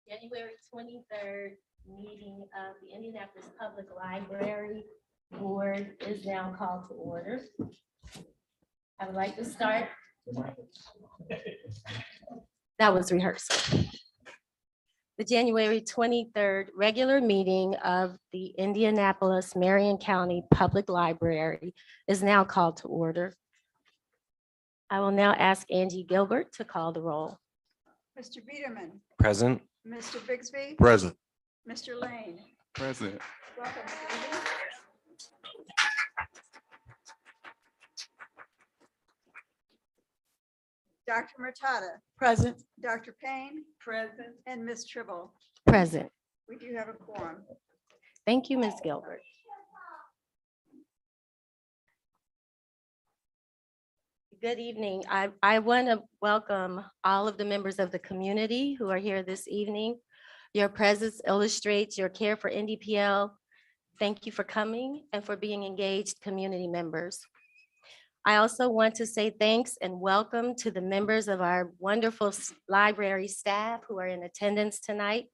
January 23rd meeting of the Indianapolis Public Library Board is now called to order. I would like to start. That was rehearsal. The January 23rd regular meeting of the Indianapolis Marion County Public Library is now called to order. I will now ask Angie Gilbert to call the roll. Mr. Biederman, Present. Mr. Bixby, Present. Mr. Lane. Present. Welcome, Stephen. Dr. Murtada, Present. Dr. Payne. Present. And Ms. Tribble. Present. We do have a quorum. Thank you, Ms. Gilbert. Good evening. I want to welcome all of the members of the community who are here this evening. Your presence illustrates your care for NDPL. Thank you for coming and for being engaged community members. I also want to say thanks and welcome to the members of our wonderful library staff who are in attendance tonight,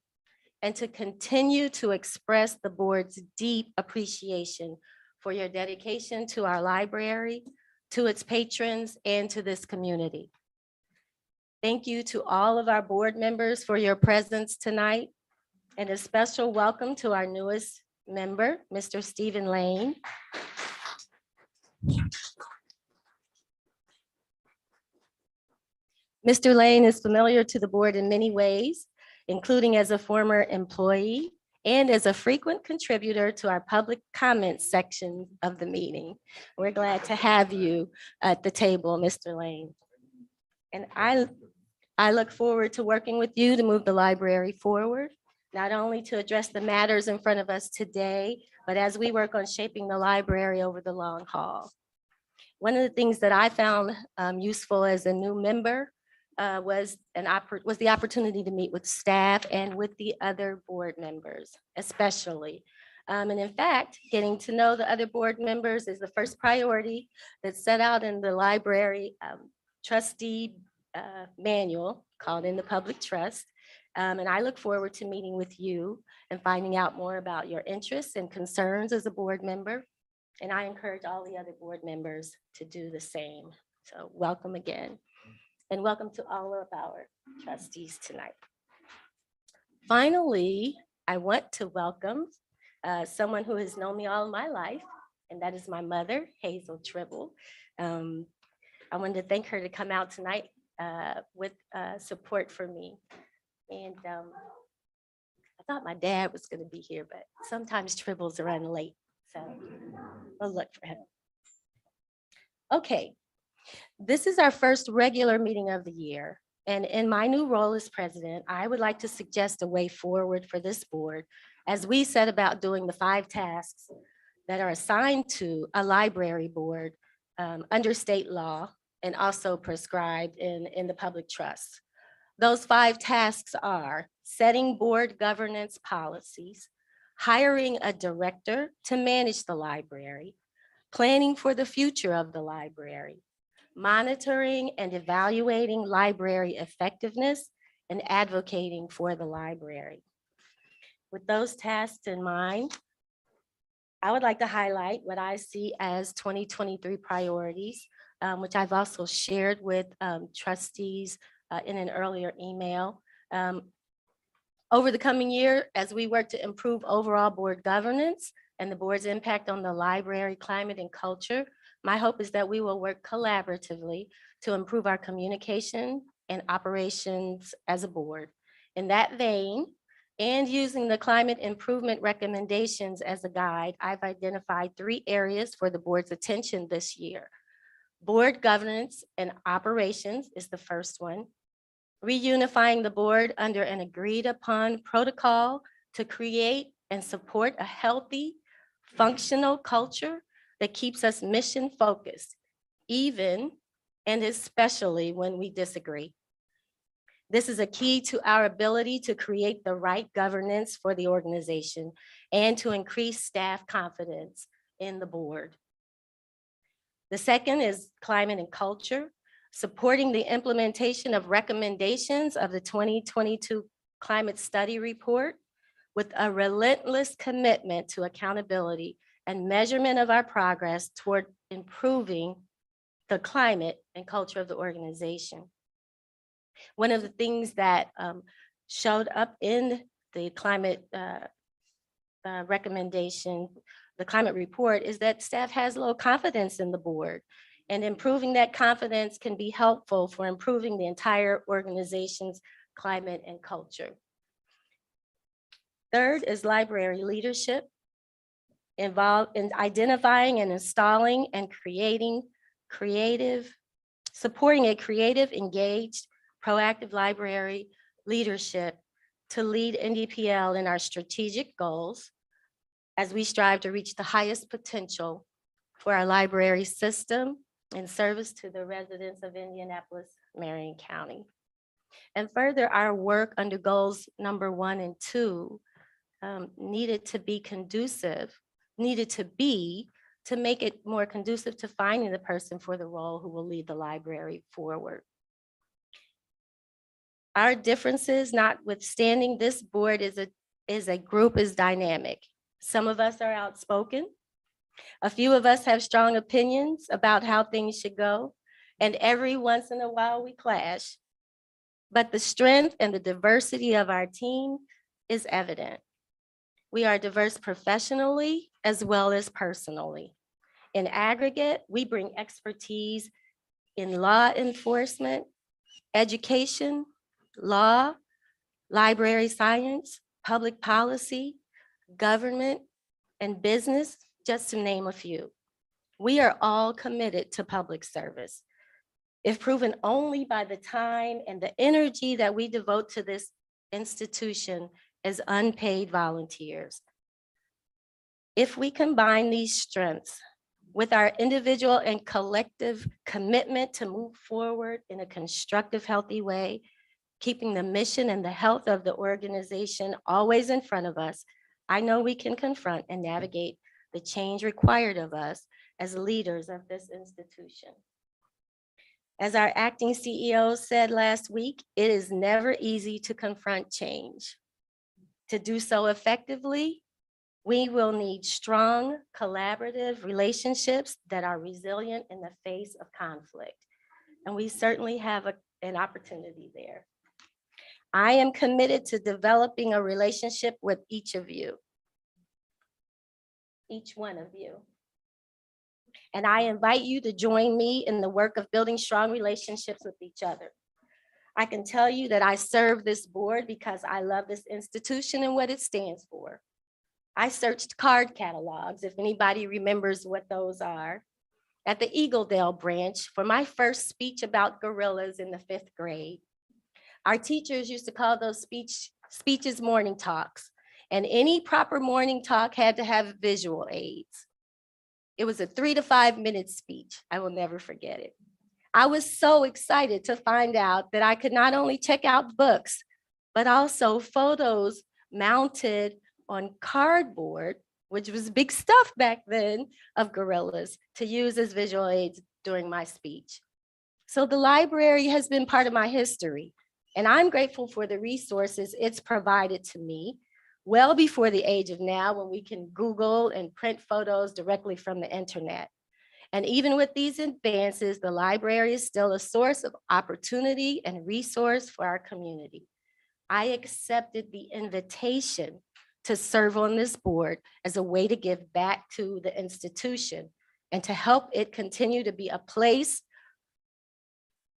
and to continue to express the board's deep appreciation for your dedication to our library, to its patrons, and to this community. Thank you to all of our board members for your presence tonight, and a special welcome to our newest member, Mr. Stephen Lane. Mr. Lane is familiar to the board in many ways, including as a former employee and as a frequent contributor to our public comment section of the meeting. We're glad to have you at the table, Mr. Lane. And I look forward to working with you to move the library forward, not only to address the matters in front of us today, but as we work on shaping the library over the long haul. One of the things that I found useful as a new member was the opportunity to meet with staff and with the other board members, especially. And in fact, getting to know the other board members is the first priority that's set out in the library trustee manual called In the Public Trust. And I look forward to meeting with you and finding out more about your interests and concerns as a board member. And I encourage all the other board members to do the same. So welcome again. And welcome to all of our trustees tonight. Finally, I want to welcome someone who has known me all my life, and that is my mother, Hazel Tribble. I wanted to thank her to come out tonight with support for me. And I thought my dad was going to be here, but sometimes Tribbles run late, so we'll look for him. Okay. This is our first regular meeting of the year, and in my new role as president, I would like to suggest a way forward for this board as we set about doing the 5 tasks that are assigned to a library board under state law and also prescribed in the public trust. Those 5 tasks are setting board governance policies, hiring a director to manage the library, planning for the future of the library, monitoring and evaluating library effectiveness, and advocating for the library. With those tasks in mind, I would like to highlight what I see as 2023 priorities, which I've also shared with trustees in an earlier email. Over the coming year, as we work to improve overall board governance and the board's impact on the library climate and culture, my hope is that we will work collaboratively to improve our communication and operations as a board. In that vein, and using the climate improvement recommendations as a guide, I've identified 3 areas for the board's attention this year. Board governance and operations is the first one. Reunifying the board under an agreed upon protocol to create and support a healthy, functional culture that keeps us mission focused, even and especially when we disagree. This is a key to our ability to create the right governance for the organization and to increase staff confidence in the board. The second is climate and culture, supporting the implementation of recommendations of the 2022 climate study report with a relentless commitment to accountability and measurement of our progress toward improving the climate and culture of the organization. One of the things that showed up in the climate recommendation, the climate report, is that staff has low confidence in the board, and improving that confidence can be helpful for improving the entire organization's climate and culture. Third is library leadership, involved in identifying and installing and supporting a creative, engaged, proactive library leadership to lead NDPL in our strategic goals as we strive to reach the highest potential for our library system in service to the residents of Indianapolis, Marion County. And further, our work under goals number 1 and 2 needed to make it more conducive to finding the person for the role who will lead the library forward. Our differences notwithstanding, this board is dynamic. Some of us are outspoken. A few of us have strong opinions about how things should go, and every once in a while we clash. But the strength and the diversity of our team is evident. We are diverse professionally as well as personally. In aggregate, we bring expertise in law enforcement, education, law, library science, public policy, government, and business, just to name a few. We are all committed to public service. If proven only by the time and the energy that we devote to this institution as unpaid volunteers. If we combine these strengths with our individual and collective commitment to move forward in a constructive, healthy way, keeping the mission and the health of the organization always in front of us, I know we can confront and navigate the change required of us as leaders of this institution. As our acting CEO said last week, it is never easy to confront change. To do so effectively, we will need strong, collaborative relationships that are resilient in the face of conflict. And we certainly have an opportunity there. I am committed to developing a relationship with each of you, each one of you. And I invite you to join me in the work of building strong relationships with each other. I can tell you that I serve this board because I love this institution and what it stands for. I searched card catalogs, if anybody remembers what those are, at the Eagledale branch for my first speech about gorillas in the 5th grade. Our teachers used to call those speeches morning talks, and any proper morning talk had to have visual aids. It was a 3 to 5 minute speech. I will never forget it. I was so excited to find out that I could not only check out books, but also photos mounted on cardboard, which was big stuff back then, of gorillas to use as visual aids during my speech. So the library has been part of my history, and I'm grateful for the resources it's provided to me well before the age of now, when we can Google and print photos directly from the internet. And even with these advances, the library is still a source of opportunity and resource for our community. I accepted the invitation to serve on this board as a way to give back to the institution and to help it continue to be a place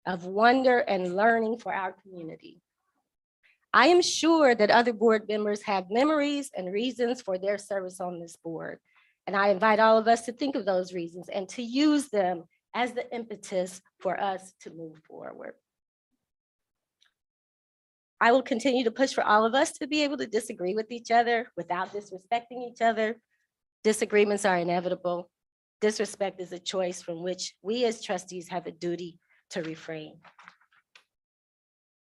of wonder and learning for our community. I am sure that other board members have memories and reasons for their service on this board. And I invite all of us to think of those reasons and to use them as the impetus for us to move forward. I will continue to push for all of us to be able to disagree with each other without disrespecting each other. Disagreements are inevitable. Disrespect is a choice from which we as trustees have a duty to refrain.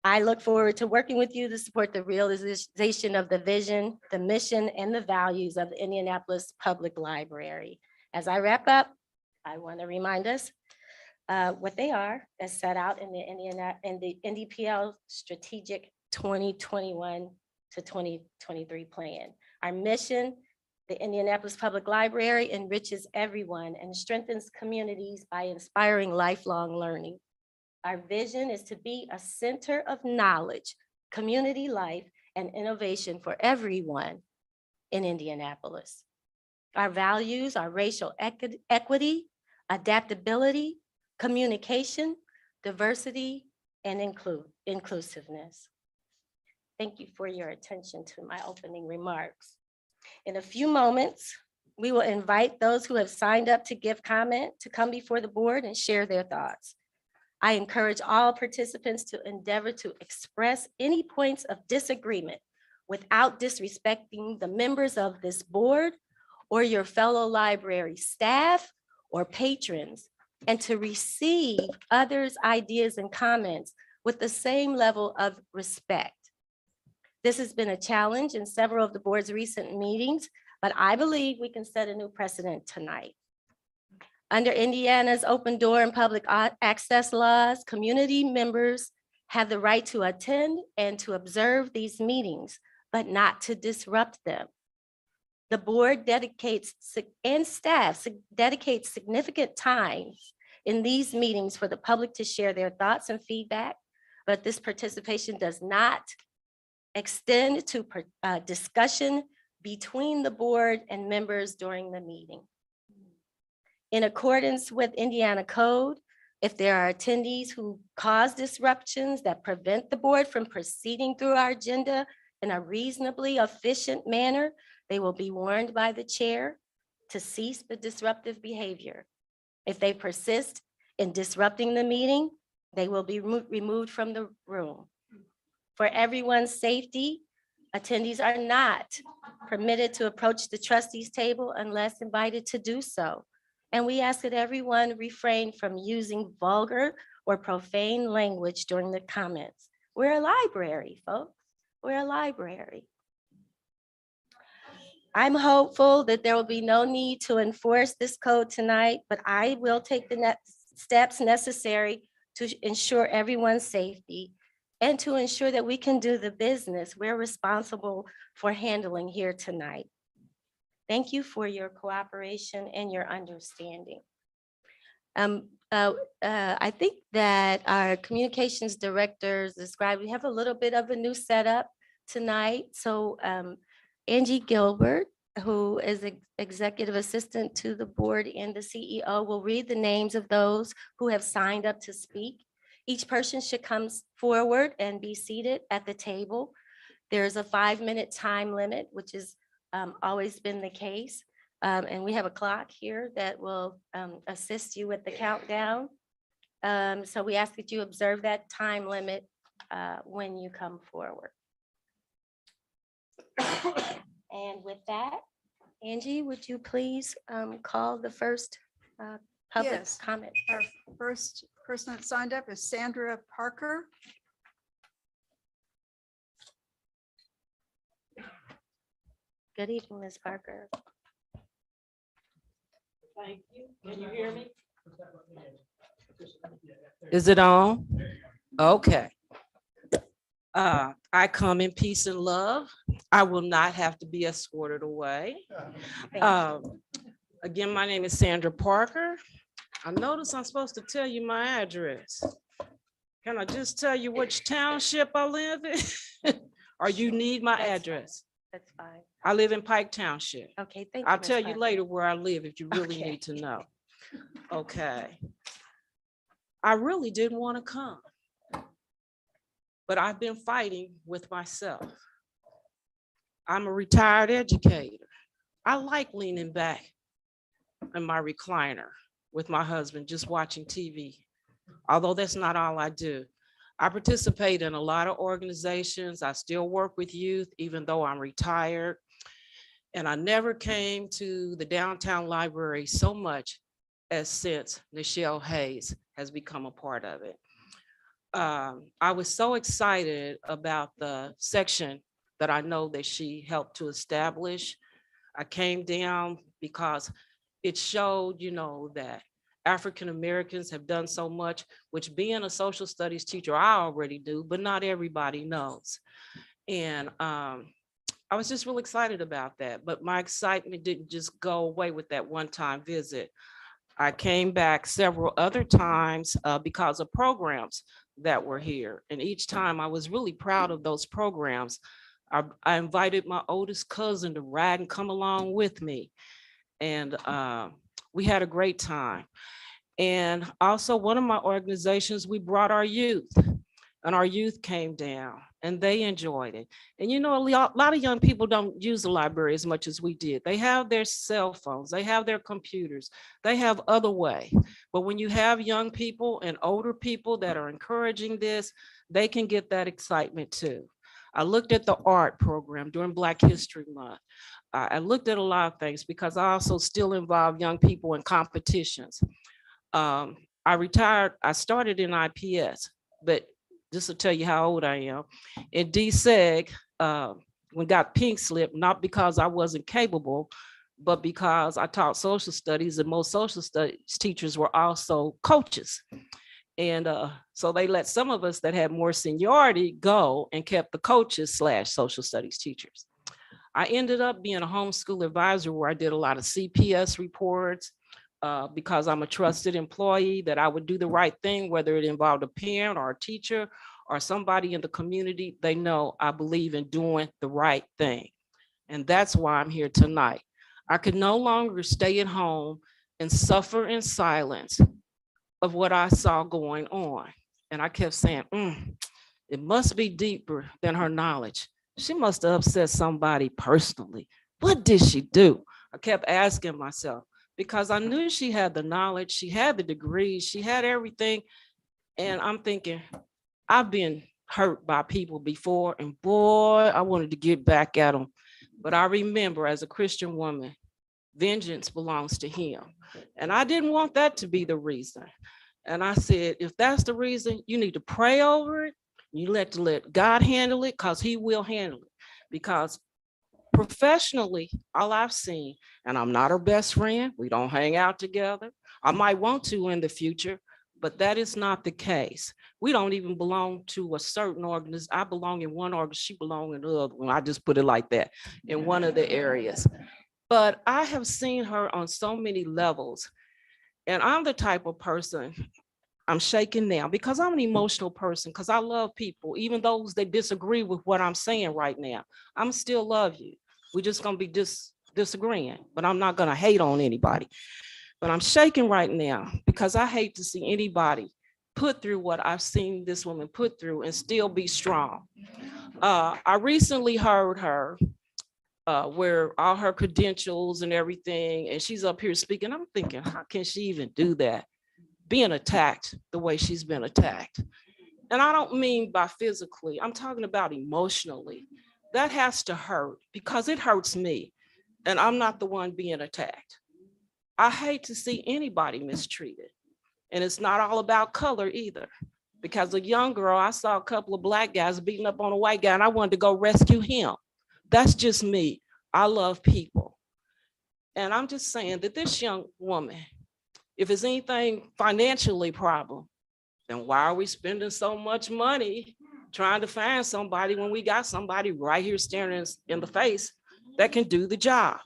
I look forward to working with you to support the realization of the vision, the mission, and the values of the Indianapolis Public Library. As I wrap up, I want to remind us what they are as set out in the NDPL strategic 2021 to 2023 plan. Our mission, the Indianapolis Public Library enriches everyone and strengthens communities by inspiring lifelong learning. Our vision is to be a center of knowledge, community life, and innovation for everyone in Indianapolis. Our values are racial equity, adaptability, communication, diversity, and inclusiveness. Thank you for your attention to my opening remarks. In a few moments, we will invite those who have signed up to give comment to come before the board and share their thoughts. I encourage all participants to endeavor to express any points of disagreement without disrespecting the members of this board or your fellow library staff or patrons, and to receive others' ideas and comments with the same level of respect. This has been a challenge in several of the board's recent meetings, but I believe we can set a new precedent tonight. Under Indiana's open door and public access laws, community members have the right to attend and to observe these meetings, but not to disrupt them. The board dedicates and staff dedicates significant time in these meetings for the public to share their thoughts and feedback, but this participation does not extend to discussion between the board and members during the meeting. In accordance with Indiana code, if there are attendees who cause disruptions that prevent the board from proceeding through our agenda in a reasonably efficient manner, they will be warned by the chair to cease the disruptive behavior. If they persist in disrupting the meeting, they will be removed from the room. For everyone's safety, attendees are not permitted to approach the trustees table unless invited to do so. And we ask that everyone refrain from using vulgar or profane language during the comments. We're a library, folks. We're a library. I'm hopeful that there will be no need to enforce this code tonight, but I will take the steps necessary to ensure everyone's safety and to ensure that we can do the business we're responsible for handling here tonight. Thank you for your cooperation and your understanding. I think that our communications directors described, we have a little bit of a new setup tonight. So Angie Gilbert, who is executive assistant to the board and the CEO, will read the names of those who have signed up to speak. Each person should come forward and be seated at the table. There's a 5-minute time limit, which has always been the case. And we have a clock here that will assist you with the countdown. So we ask that you observe that time limit when you come forward. And with that, Angie, would you please call the first public Yes. comment? Our first person that signed up is Sandra Parker. Good evening, Ms. Parker. Thank you. Can you hear me? Is it on? Okay. I come in peace and love. I will not have to be escorted away. Thank you. Again, my name is Sandra Parker. I notice I'm supposed to tell you my address. Can I just tell you which township I live in? Or you need my That's address? That's fine. I live in Pike Township. Okay, thank you. I'll Ms. tell you Parker. later where I live if you really Okay. need to know. Okay. I really didn't want to come, but I've been fighting with myself. I'm a retired educator. I like leaning back in my recliner with my husband, just watching TV. Although that's not all I do. I participate in a lot of organizations. I still work with youth, even though I'm retired. And I never came to the downtown library so much as since Nichelle Hayes has become a part of it. I was so excited about the section that I know that she helped to establish. I came down because it showed, that African Americans have done so much, which being a social studies teacher, I already do, but not everybody knows. And I was just real excited about that. But my excitement didn't just go away with that one-time visit. I came back several other times because of programs that were here. And each time I was really proud of those programs. I invited my oldest cousin to ride and come along with me. And we had a great time. And also one of my organizations, we brought our youth, and our youth came down and they enjoyed it. And you know, a lot of young people don't use the library as much as we did. They have their cell phones, they have their computers, they have other way. But when you have young people and older people that are encouraging this, they can get that excitement too. I looked at the art program during Black History Month. I looked at a lot of things because I also still involve young people in competitions. I retired, I started in IPS, but this will tell you how old I am. In DSEG, when got pink slip, not because I wasn't capable, but because I taught social studies, and most social studies teachers were also coaches. And so they let some of us that had more seniority go and kept the coaches / social studies teachers. I ended up being a homeschool advisor where I did a lot of CPS reports because I'm a trusted employee, that I would do the right thing, whether it involved a parent or a teacher or somebody in the community. They know I believe in doing the right thing. And that's why I'm here tonight. I could no longer stay at home and suffer in silence of what I saw going on. And I kept saying, it must be deeper than her knowledge. She must have upset somebody personally. What did she do? I kept asking myself, because I knew she had the knowledge, she had the degrees, she had everything. And I'm thinking, I've been hurt by people before, and boy, I wanted to get back at them. But I remember, as a Christian woman, vengeance belongs to him. And I didn't want that to be the reason. And I said, if that's the reason, you need to pray over it. You let God handle it, because he will handle it. Because professionally, all I've seen, and I'm not her best friend, we don't hang out together. I might want to in the future, but that is not the case. We don't even belong to a certain organization. I belong in one organization, she belongs in the other one. I just put it like that, in one of the areas. But I have seen her on so many levels. And I'm the type of person, I'm shaking now because I'm an emotional person, because I love people, even those that disagree with what I'm saying right now. I'm still love you. We're just gonna be disagreeing, but I'm not gonna hate on anybody. But I'm shaking right now because I hate to see anybody put through what I've seen this woman put through and still be strong. I recently heard her where all her credentials and everything, and she's up here speaking. I'm thinking, how can she even do that? Being attacked the way she's been attacked. And I don't mean by physically, I'm talking about emotionally. That has to hurt because it hurts me, and I'm not the one being attacked. I hate to see anybody mistreated. And it's not all about color either. Because a young girl, I saw a couple of Black guys beating up on a white guy, and I wanted to go rescue him. That's just me. I love people. And I'm just saying that this young woman, if it's anything financially problem, then why are we spending so much money trying to find somebody when we got somebody right here staring us in the face that can do the job?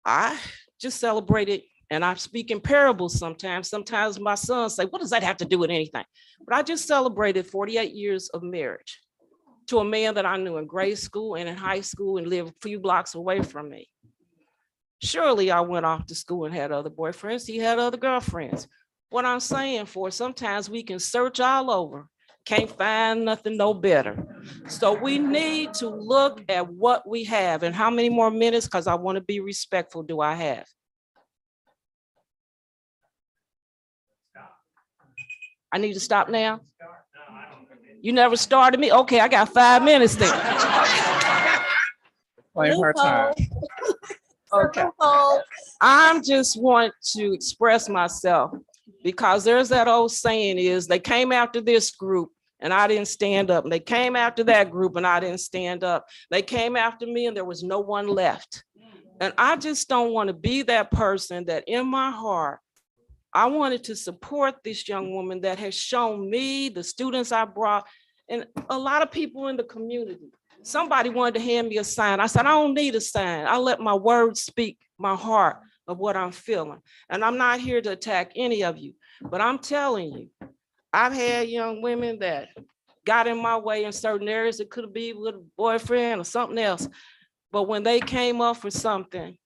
I just celebrated, and I speak in parables sometimes. Sometimes my sons say, what does that have to do with anything? But I just celebrated 48 years of marriage to a man that I knew in grade school and in high school and lived a few blocks away from me. Surely I went off to school and had other boyfriends. He had other girlfriends. What I'm saying for, sometimes we can search all over, can't find nothing no better. So we need to look at what we have. And how many more minutes? Because I want to be respectful, do I have? I need to stop now? You never started me? Okay, I got 5 minutes then. Blame her time. Okay. I'm just want to express myself, because there's that old saying is, they came after this group and I didn't stand up. And they came after that group and I didn't stand up. They came after me and there was no one left. And I just don't want to be that person that in my heart I wanted to support this young woman that has shown me, the students I brought, and a lot of people in the community. Somebody wanted to hand me a sign. I said, I don't need a sign. I let my words speak my heart of what I'm feeling. And I'm not here to attack any of you, but I'm telling you, I've had young women that got in my way in certain areas. It could be with a boyfriend or something else. But when they came up for something,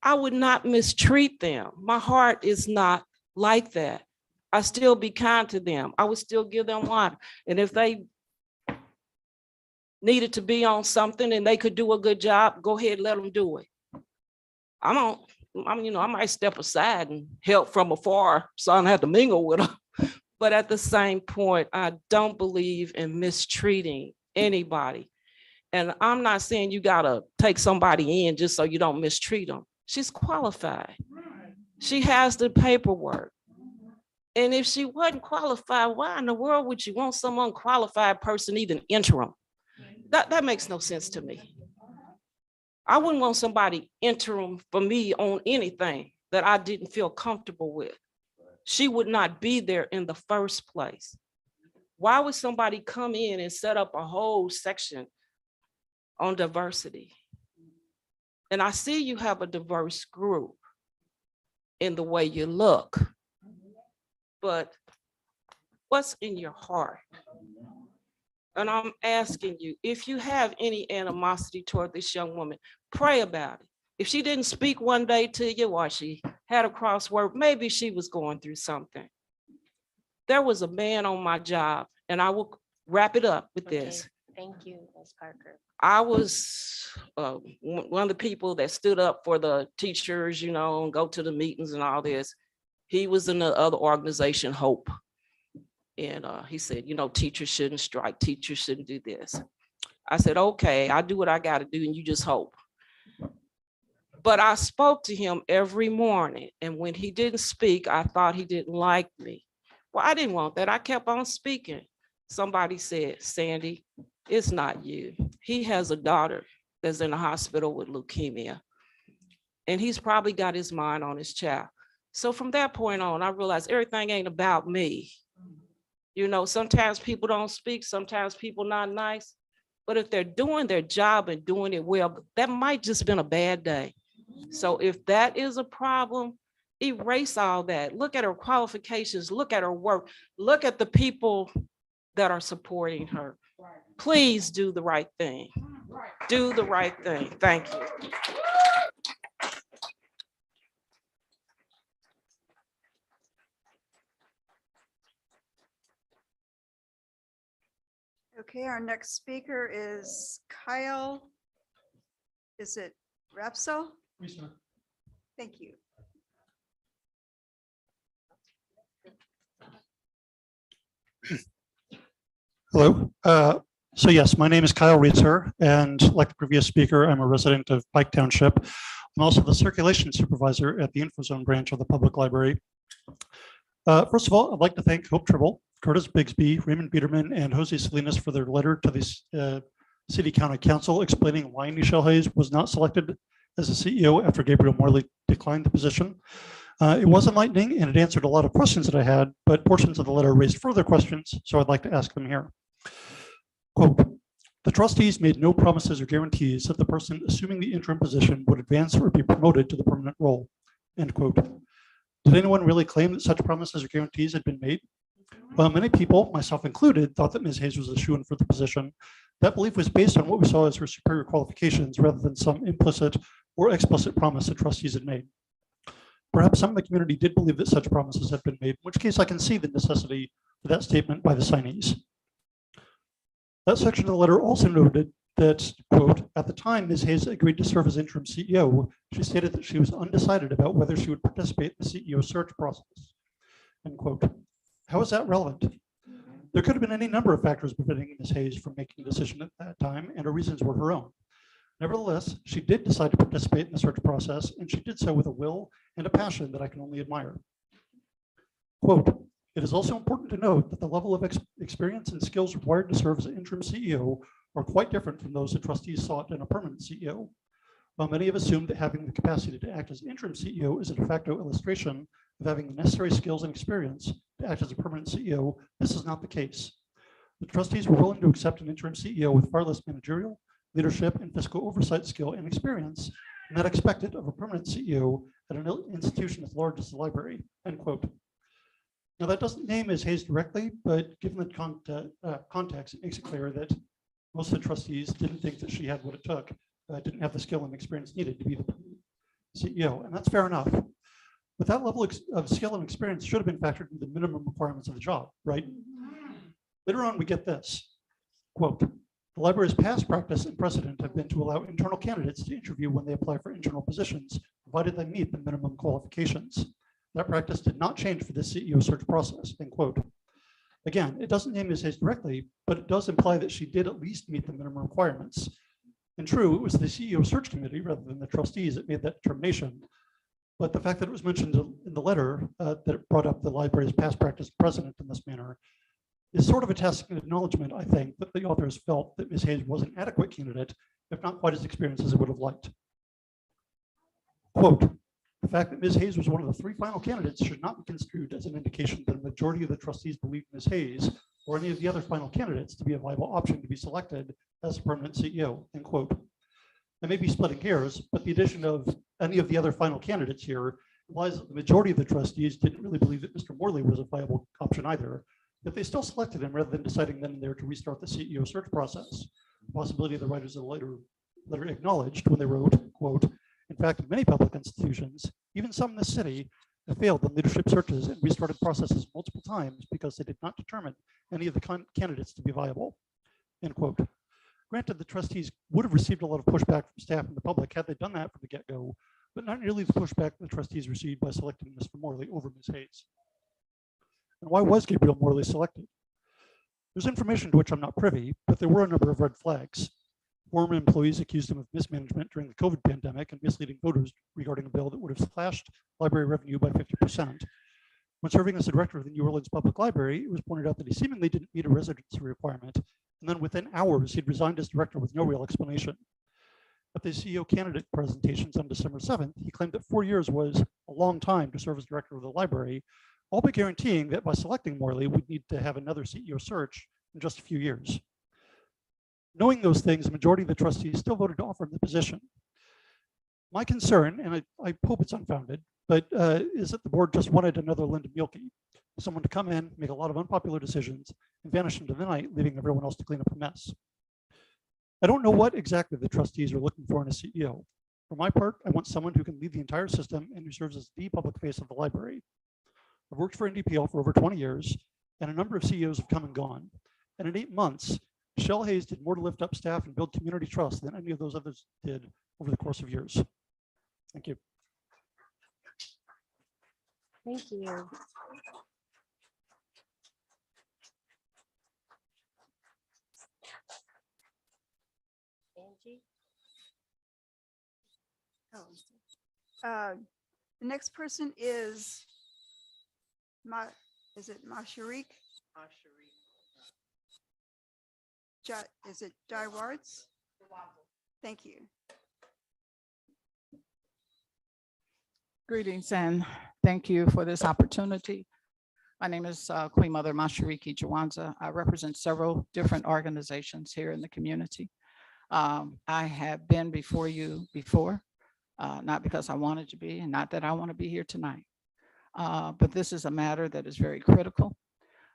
I would not mistreat them. My heart is not like that. I still be kind to them. I would still give them water. And if they needed to be on something and they could do a good job, go ahead, let them do it. I might step aside and help from afar so I don't have to mingle with them. But at the same point, I don't believe in mistreating anybody. And I'm not saying you gotta take somebody in just so you don't mistreat them. She's qualified. She has the paperwork. And if she wasn't qualified, why in the world would you want some unqualified person even interim? That makes no sense to me. I wouldn't want somebody interim for me on anything that I didn't feel comfortable with. She would not be there in the first place. Why would somebody come in and set up a whole section on diversity? And I see you have a diverse group in the way you look, but what's in your heart? And I'm asking you, if you have any animosity toward this young woman, pray about it. If she didn't speak one day to you or she had a crossword, maybe she was going through something. There was a man on my job, and I will wrap it up with this. Thank you, Ms. Parker. I was one of the people that stood up for the teachers, and go to the meetings and all this. He was in the other organization, Hope. And he said, teachers shouldn't strike, teachers shouldn't do this. I said, okay, I do what I got to do and you just hope. But I spoke to him every morning. And when he didn't speak, I thought he didn't like me. Well, I didn't want that. I kept on speaking. Somebody said, Sandy, it's not you. He has a daughter that's in the hospital with leukemia. And he's probably got his mind on his child. So from that point on, I realized everything ain't about me. Sometimes people don't speak, sometimes people not nice, but if they're doing their job and doing it well, that might just been a bad day. So if that is a problem, erase all that. Look at her qualifications, look at her work, look at the people that are supporting her. Please do the right thing. Do the right thing. Thank you. Okay, our next speaker is Kyle. Is it Rapso? Thank you. Hello. So yes, my name is Kyle Reitzer, and like the previous speaker, I'm a resident of Pike Township. I'm also the circulation supervisor at the InfoZone branch of the public library. First of all, I'd like to thank Hope Tribble, Curtis Bigsby, Raymond Biederman, and Jose Salinas for their letter to the City County Council explaining why Nichelle Hayes was not selected as a CEO after Gabriel Morley declined the position. It was enlightening and it answered a lot of questions that I had, but portions of the letter raised further questions, so I'd like to ask them here. Quote, the trustees made no promises or guarantees that the person assuming the interim position would advance or be promoted to the permanent role, end quote. Did anyone really claim that such promises or guarantees had been made? While many people, myself included, thought that Ms. Hayes was a shoo-in for the position, that belief was based on what we saw as her superior qualifications rather than some implicit or explicit promise that trustees had made. Perhaps some of the community did believe that such promises had been made, in which case I can see the necessity for that statement by the signees. That section of the letter also noted that, quote, at the time Ms. Hayes agreed to serve as interim CEO, she stated that she was undecided about whether she would participate in the CEO search process, end quote. How is that relevant? There could have been any number of factors preventing Ms. Hayes from making a decision at that time, and her reasons were her own. Nevertheless, she did decide to participate in the search process, and she did so with a will and a passion that I can only admire. Quote, it is also important to note that the level of experience and skills required to serve as an interim CEO are quite different from those the trustees sought in a permanent CEO. While many have assumed that having the capacity to act as interim CEO is a de facto illustration of having the necessary skills and experience to act as a permanent CEO, this is not the case. The trustees were willing to accept an interim CEO with far less managerial, leadership, and fiscal oversight skill and experience than that expected of a permanent CEO at an institution as large as the library, end quote. Now that doesn't name Ms. Hayes directly, but given the context, it makes it clear that most of the trustees didn't think that she had what it took, didn't have the skill and experience needed to be the CEO, and that's fair enough. But that level of skill and experience should have been factored into the minimum requirements of the job, right? Later on, we get this, quote, "The library's past practice and precedent have been to allow internal candidates to interview when they apply for internal positions, provided they meet the minimum qualifications. That practice did not change for this CEO search process," end quote. Again, it doesn't name Ms. Hayes directly, but it does imply that she did at least meet the minimum requirements. And true, it was the CEO search committee rather than the trustees that made that determination. But the fact that it was mentioned in the letter that it brought up the library's past practice and precedent in this manner is sort of a tacit acknowledgement, I think, that the authors felt that Ms. Hayes was an adequate candidate, if not quite as experienced as it would have liked. Quote, "The fact that Ms. Hayes was one of the 3 final candidates should not be construed as an indication that a majority of the trustees believed Ms. Hayes or any of the other final candidates to be a viable option to be selected as a permanent CEO," end quote. I may be splitting hairs, but the addition of any of the other final candidates here implies that the majority of the trustees didn't really believe that Mr. Morley was a viable option either, yet they still selected him rather than deciding then and there to restart the CEO search process. The possibility the writers of the letter acknowledged when they wrote, quote, "In fact, many public institutions, even some in the city, have failed in leadership searches and restarted processes multiple times because they did not determine any of the candidates to be viable," end quote. Granted, the trustees would have received a lot of pushback from staff and the public had they done that from the get-go, but not nearly the pushback the trustees received by selecting Mr. Morley over Ms. Hayes. And why was Gabriel Morley selected? There's information to which I'm not privy, but there were a number of red flags. Former employees accused him of mismanagement during the COVID pandemic and misleading voters regarding a bill that would have slashed library revenue by 50%. When serving as the director of the New Orleans Public Library, it was pointed out that he seemingly didn't meet a residency requirement, and then within hours, he'd resigned as director with no real explanation. At the CEO candidate presentations on December 7th, he claimed that 4 years was a long time to serve as director of the library, all but guaranteeing that by selecting Morley, we'd need to have another CEO search in just a few years. Knowing those things, the majority of the trustees still voted to offer him the position. My concern, and I hope it's unfounded, but is that the board just wanted another Linda Mielke, someone to come in, make a lot of unpopular decisions, and vanish into the night, leaving everyone else to clean up a mess. I don't know what exactly the trustees are looking for in a CEO. For my part, I want someone who can lead the entire system and who serves as the public face of the library. I've worked for NDPL for over 20 years, and a number of CEOs have come and gone. And in 8 months, Michelle Hayes did more to lift up staff and build community trust than any of those others did over the course of years. Thank you. Thank you. Angie? The next person is Masharik? Is it Daiwards? Thank you. Greetings and thank you for this opportunity. My name is Queen Mother Mashariki Jawanza. I represent several different organizations here in the community. I have been before you before, not because I wanted to be and not that I want to be here tonight, but this is a matter that is very critical.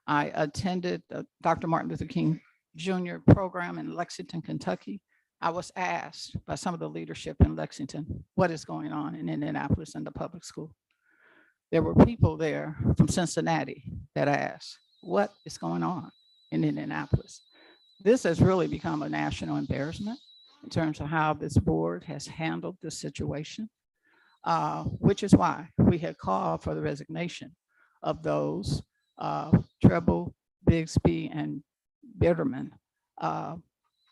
I attended the Dr. Martin Luther King Jr. program in Lexington, Kentucky. I was asked by some of the leadership in Lexington, what is going on in Indianapolis and the public school? There were people there from Cincinnati that asked, what is going on in Indianapolis? This has really become a national embarrassment in terms of how this board has handled this situation, which is why we had called for the resignation of those Treble, Bigsby, and Bitterman,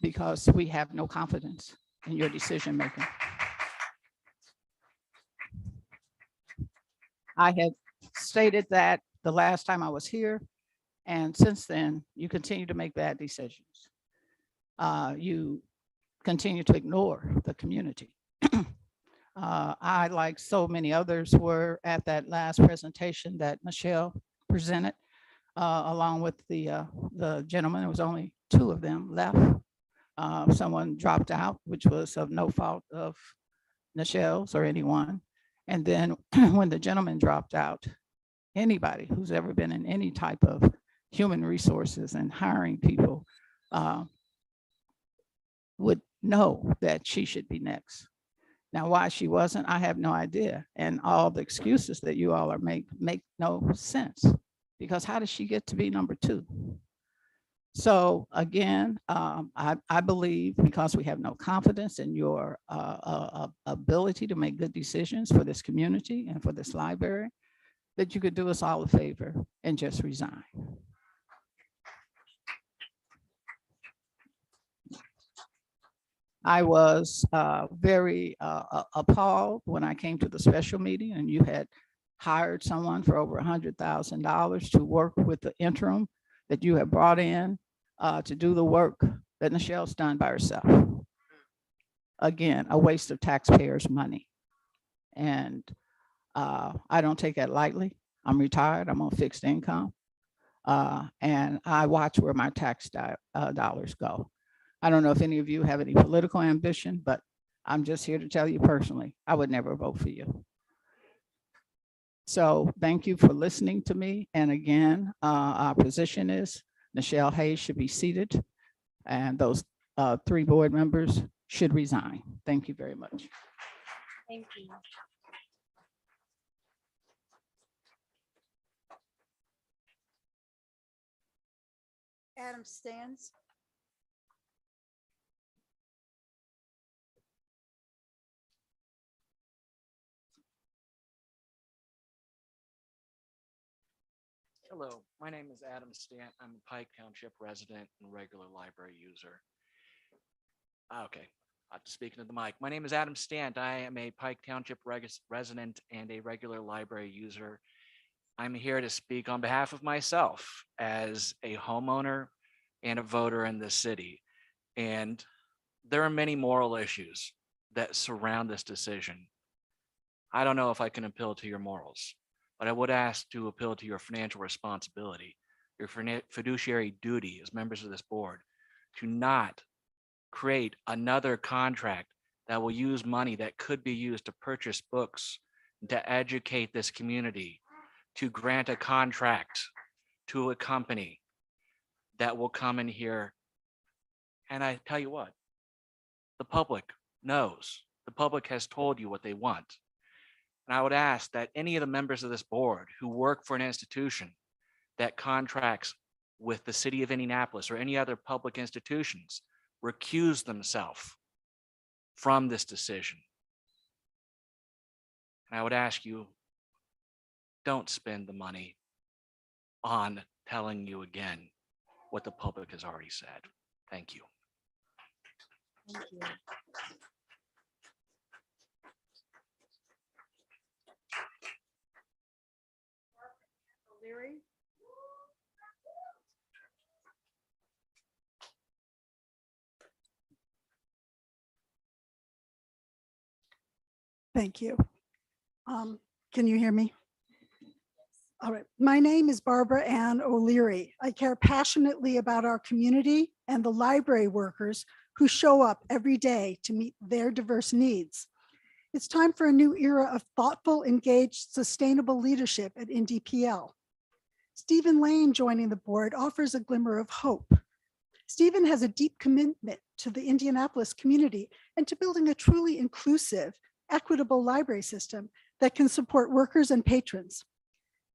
because we have no confidence in your decision making. I had stated that the last time I was here, and since then, you continue to make bad decisions. You continue to ignore the community. I, like so many others, were at that last presentation that Michelle presented, along with the gentleman. There was only two of them left. Someone dropped out, which was of no fault of Michelle's or anyone. And then when the gentleman dropped out, anybody who's ever been in any type of human resources and hiring people would know that she should be next. Now, why she wasn't, I have no idea. And all the excuses that you all are make no sense, because how did she get to be number two? So again, I believe, because we have no confidence in your ability to make good decisions for this community and for this library, that you could do us all a favor and just resign. I was very appalled when I came to the special meeting and you had hired someone for over $100,000 to work with the interim that you have brought in to do the work that Michelle's done by herself. Again, a waste of taxpayers' money. And I don't take that lightly. I'm retired, I'm on fixed income. And I watch where my tax dollars go. I don't know if any of you have any political ambition, but I'm just here to tell you personally, I would never vote for you. So thank you for listening to me. And again, our position is Michelle Hayes should be seated and those three board members should resign. Thank you very much. Thank you. Adam Stans. Hello, my name is Adam Stant. I'm a Pike Township resident and regular library user. Okay, I'll have to speak into the mic. My name is Adam Stant. I am a Pike Township resident and a regular library user. I'm here to speak on behalf of myself as a homeowner and a voter in this city. And there are many moral issues that surround this decision. I don't know if I can appeal to your morals, but I would ask to appeal to your financial responsibility, your fiduciary duty as members of this board, to not create another contract that will use money that could be used to purchase books, to educate this community, to grant a contract to a company that will come in here. And I tell you what, the public knows. The public has told you what they want. And I would ask that any of the members of this board who work for an institution that contracts with the city of Indianapolis or any other public institutions recuse themselves from this decision. And I would ask you, don't spend the money on telling you again what the public has already said. Thank you. Thank you. O'Leary. Thank you. Can you hear me? All right. My name is Barbara Ann O'Leary. I care passionately about our community and the library workers who show up every day to meet their diverse needs. It's time for a new era of thoughtful, engaged, sustainable leadership at IndyPL. Stephen Lane joining the board offers a glimmer of hope. Stephen has a deep commitment to the Indianapolis community and to building a truly inclusive, equitable library system that can support workers and patrons.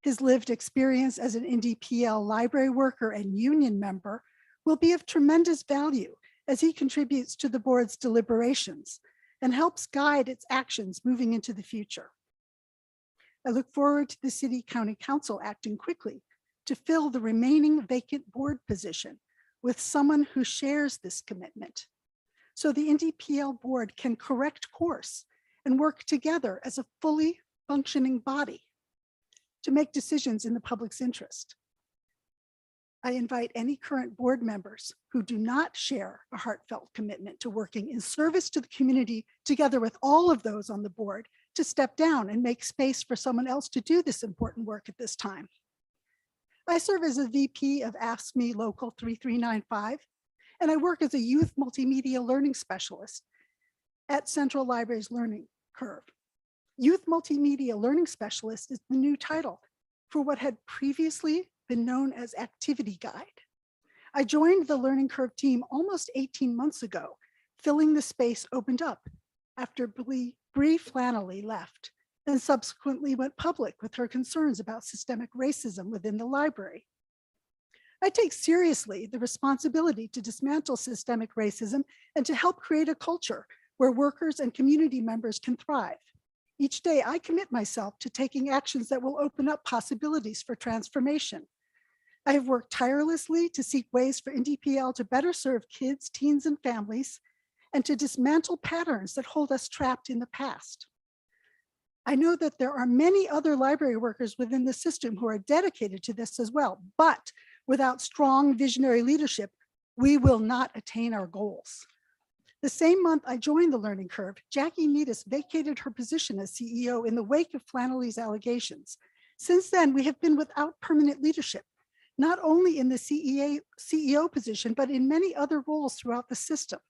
His lived experience as an IndyPL library worker and union member will be of tremendous value as he contributes to the board's deliberations and helps guide its actions moving into the future. I look forward to the City County Council acting quickly to fill the remaining vacant board position with someone who shares this commitment, so the IndyPL board can correct course and work together as a fully functioning body to make decisions in the public's interest. I invite any current board members who do not share a heartfelt commitment to working in service to the community together with all of those on the board to step down and make space for someone else to do this important work at this time. I serve as a VP of Ask Me Local 3395, and I work as a youth multimedia learning specialist at Central Library's Learning Curve. Youth Multimedia Learning Specialist is the new title for what had previously been known as Activity Guide. I joined the Learning Curve team almost 18 months ago, filling the space opened up after Bree Flannelly left and subsequently went public with her concerns about systemic racism within the library. I take seriously the responsibility to dismantle systemic racism and to help create a culture where workers and community members can thrive. Each day, I commit myself to taking actions that will open up possibilities for transformation. I have worked tirelessly to seek ways for NDPL to better serve kids, teens, and families, and to dismantle patterns that hold us trapped in the past. I know that there are many other library workers within the system who are dedicated to this as well, but without strong visionary leadership, we will not attain our goals. The same month I joined the Learning Curve, Jackie Needus vacated her position as CEO in the wake of Flannelly's allegations. Since then, we have been without permanent leadership, not only in the CEO position, but in many other roles throughout the system.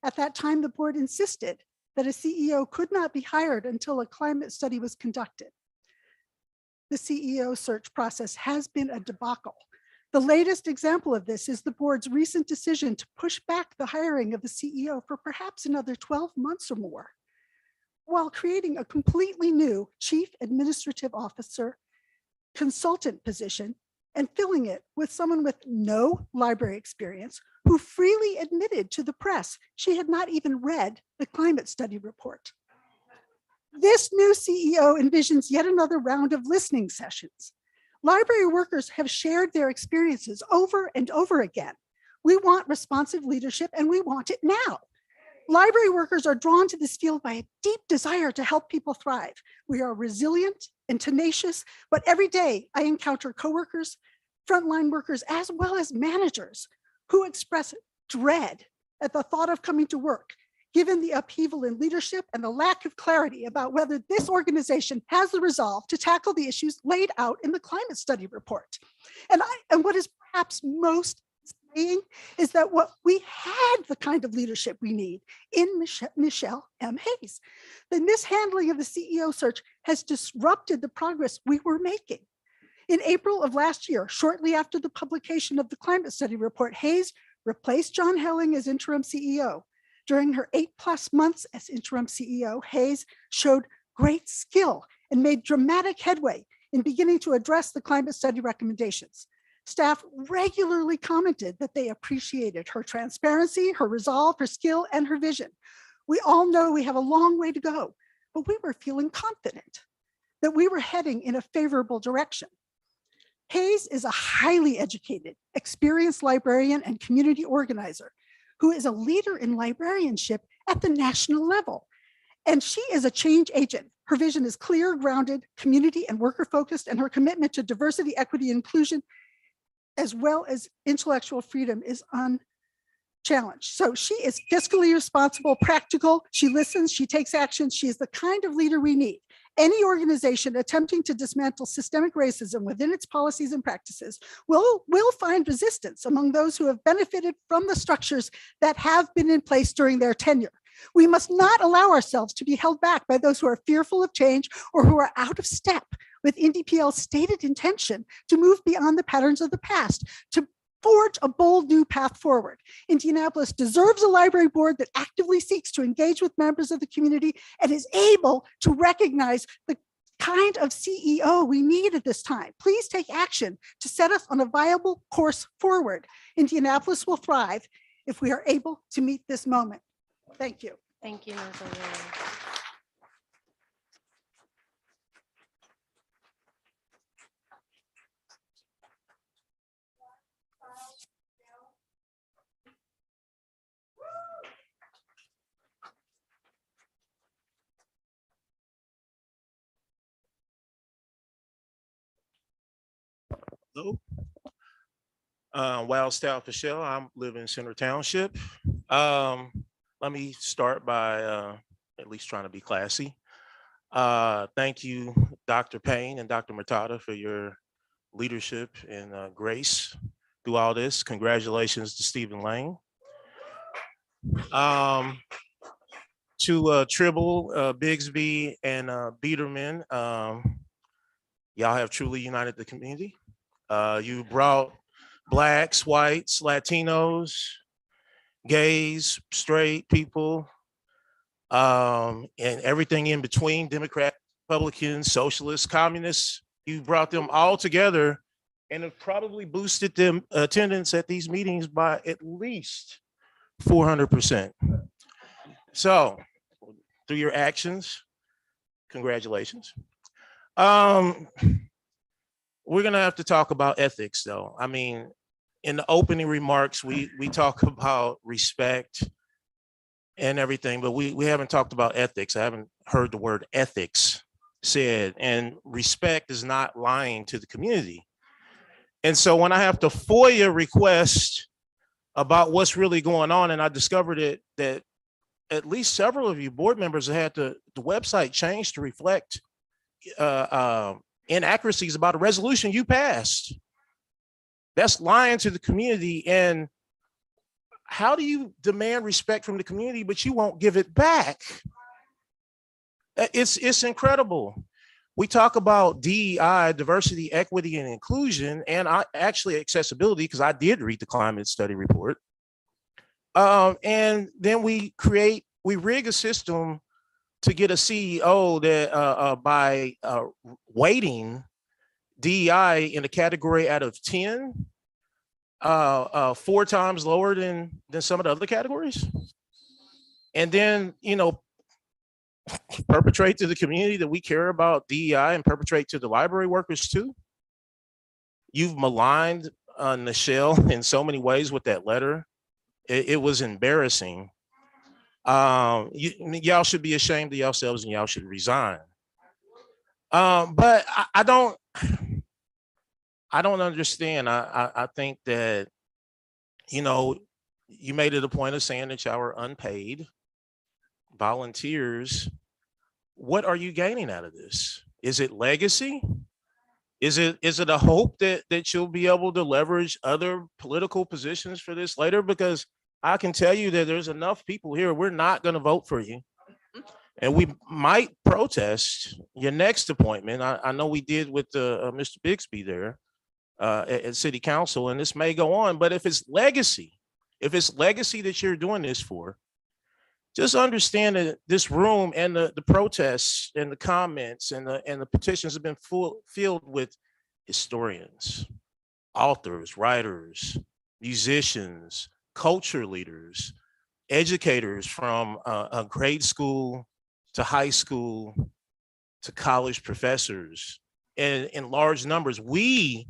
At that time, the board insisted that a CEO could not be hired until a climate study was conducted. The CEO search process has been a debacle. The latest example of this is the board's recent decision to push back the hiring of the CEO for perhaps another 12 months or more, while creating a completely new chief administrative officer consultant position and filling it with someone with no library experience who freely admitted to the press she had not even read the climate study report. This new CEO envisions yet another round of listening sessions. Library workers have shared their experiences over and over again. We want responsive leadership and we want it now. Library workers are drawn to this field by a deep desire to help people thrive. We are resilient and tenacious, but every day I encounter coworkers, frontline workers, as well as managers who express dread at the thought of coming to work, given the upheaval in leadership and the lack of clarity about whether this organization has the resolve to tackle the issues laid out in the climate study report. And what is perhaps most saying is that what we had the kind of leadership we need in Michelle M. Hayes. The mishandling of the CEO search has disrupted the progress we were making. In April of last year, shortly after the publication of the climate study report, Hayes replaced John Helling as interim CEO. During her 8+ months as interim CEO, Hayes showed great skill and made dramatic headway in beginning to address the climate study recommendations. Staff regularly commented that they appreciated her transparency, her resolve, her skill, and her vision. We all know we have a long way to go, but we were feeling confident that we were heading in a favorable direction. Hayes is a highly educated, experienced librarian and community organizer who is a leader in librarianship at the national level. And she is a change agent. Her vision is clear, grounded, community and worker focused, and her commitment to diversity, equity, and inclusion, as well as intellectual freedom, is unchallenged. So she is fiscally responsible, practical, she listens, she takes action. She is the kind of leader we need. Any organization attempting to dismantle systemic racism within its policies and practices will find resistance among those who have benefited from the structures that have been in place during their tenure. We must not allow ourselves to be held back by those who are fearful of change or who are out of step with NDPL's stated intention to move beyond the patterns of the past, to forge a bold new path forward. Indianapolis deserves a library board that actively seeks to engage with members of the community and is able to recognize the kind of CEO we need at this time. Please take action to set us on a viable course forward. Indianapolis will thrive if we are able to meet this moment. Thank you. Thank you, Ms. O'Leary. Hello. Wild Style Michelle. I live in Center Township. Um, Let me start by at least trying to be classy. Thank you, Dr. Payne and Dr. Murtada, for your leadership and grace through all this. Congratulations to Stephen Lane. To Tribble, Bigsby, and Biederman, y'all have truly united the community. You brought Blacks, whites, Latinos, gays, straight people, and everything in between, Democrat, Republicans, socialists, communists. You brought them all together and have probably boosted them attendance at these meetings by at least 400%. So through your actions, congratulations. We're gonna have to talk about ethics though. I mean, in the opening remarks, we talk about respect and everything, but we haven't talked about ethics. I haven't heard the word ethics said, and respect is not lying to the community. And so when I have to FOIA request about what's really going on, and I discovered it that at least several of you board members have had the website changed to reflect inaccuracies about a resolution you passed. That's lying to the community. And how do you demand respect from the community, but you won't give it back? It's incredible. We talk about DEI, diversity, equity, and inclusion, and actually accessibility, because I did read the climate study report. And then we rig a system to get a CEO that by weighting DEI in a category out of 10, 4 times lower than some of the other categories. And then, perpetrate to the community that we care about DEI and perpetrate to the library workers too. You've maligned Nichelle in so many ways with that letter. It was embarrassing. Y'all should be ashamed of yourselves and y'all should resign. But I don't understand. I think that, you made it a point of saying that y'all are unpaid volunteers. What are you gaining out of this? Is it legacy? Is it a hope that you'll be able to leverage other political positions for this later? Because I can tell you that there's enough people here, we're not going to vote for you. And we might protest your next appointment. I know we did with Mr. Bixby there at City Council, and this may go on. But if it's legacy that you're doing this for, just understand that this room and the protests and the comments and the petitions have been filled with historians, authors, writers, musicians, culture leaders, educators from a grade school to high school to college professors, and in large numbers. We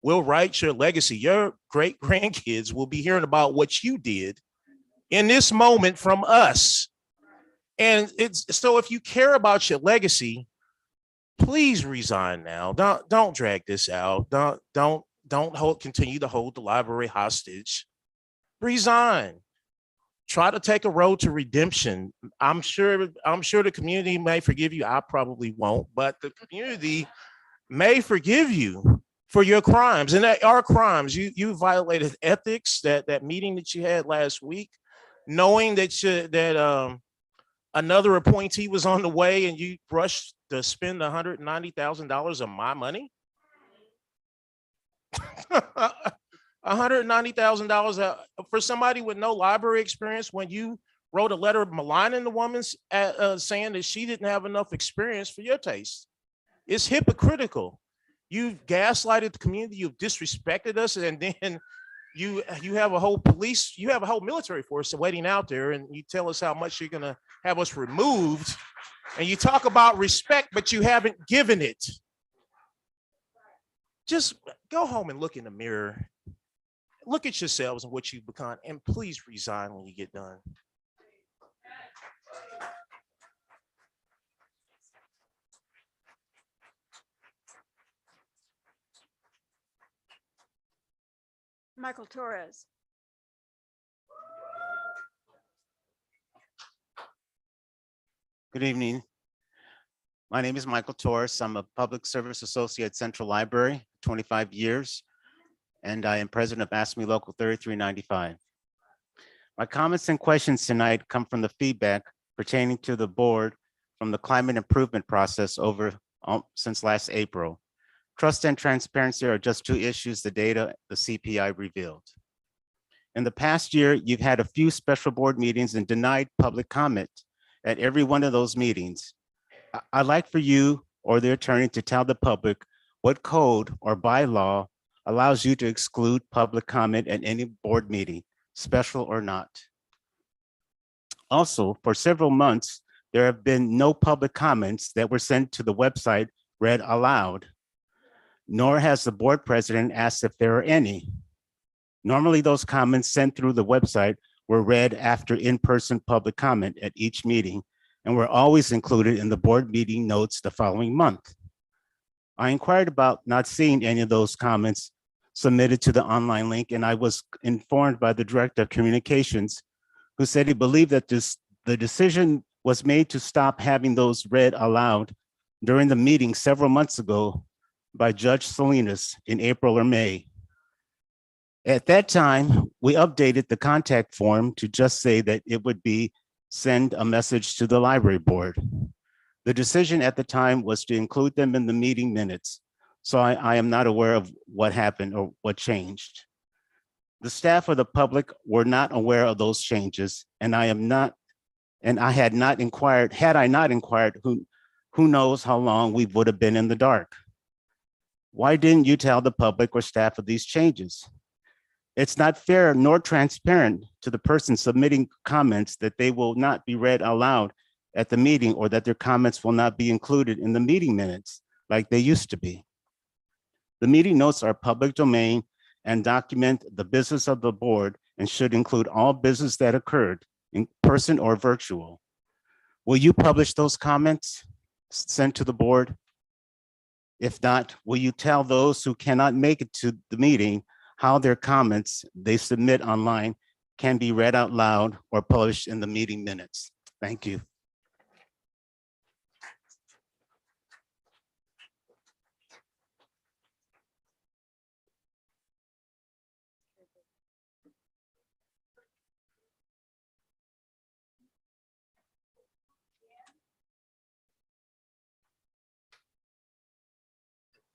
will write your legacy. Your great grandkids will be hearing about what you did in this moment from us. And so if you care about your legacy, please resign now. Don't drag this out. Don't continue to hold the library hostage. Resign. Try to take a road to redemption. I'm sure the community may forgive you. I probably won't, but the community may forgive you for your crimes. And they are crimes. You violated ethics, that meeting that you had last week, knowing that another appointee was on the way and you rushed to spend $190,000 of my money. $190,000 for somebody with no library experience, when you wrote a letter maligning the woman, saying that she didn't have enough experience for your taste. It's hypocritical. You've gaslighted the community, you've disrespected us, and then you have a whole military force waiting out there, and you tell us how much you're gonna have us removed, and you talk about respect, but you haven't given it. Just go home and look in the mirror. Look at yourselves and what you've become, and please resign when you get done. Michael Torres. Good evening. My name is Michael Torres. I'm a public service associate at Central Library, 25 years, and I am president of Ask Me Local 3395. My comments and questions tonight come from the feedback pertaining to the board from the climate improvement process since last April. Trust and transparency are just two issues the data the CPI revealed. In the past year, you've had a few special board meetings and denied public comment at every one of those meetings. I'd like for you or the attorney to tell the public what code or bylaw allows you to exclude public comment at any board meeting, special or not. Also, for several months, there have been no public comments that were sent to the website read aloud, nor has the board president asked if there are any. Normally, those comments sent through the website were read after in-person public comment at each meeting and were always included in the board meeting notes the following month. I inquired about not seeing any of those comments submitted to the online link, and I was informed by the director of communications who said he believed that the decision was made to stop having those read aloud during the meeting several months ago by Judge Salinas in April or May. At that time, we updated the contact form to just say that it would be send a message to the library board. The decision at the time was to include them in the meeting minutes. So I am not aware of what happened or what changed. The staff or the public were not aware of those changes, and I had not inquired, who knows how long we would have been in the dark. Why didn't you tell the public or staff of these changes? It's not fair nor transparent to the person submitting comments that they will not be read aloud at the meeting or that their comments will not be included in the meeting minutes like they used to be. The meeting notes are public domain and document the business of the board and should include all business that occurred in person or virtual. Will you publish those comments sent to the board? If not, will you tell those who cannot make it to the meeting how their comments they submit online can be read out loud or published in the meeting minutes? Thank you.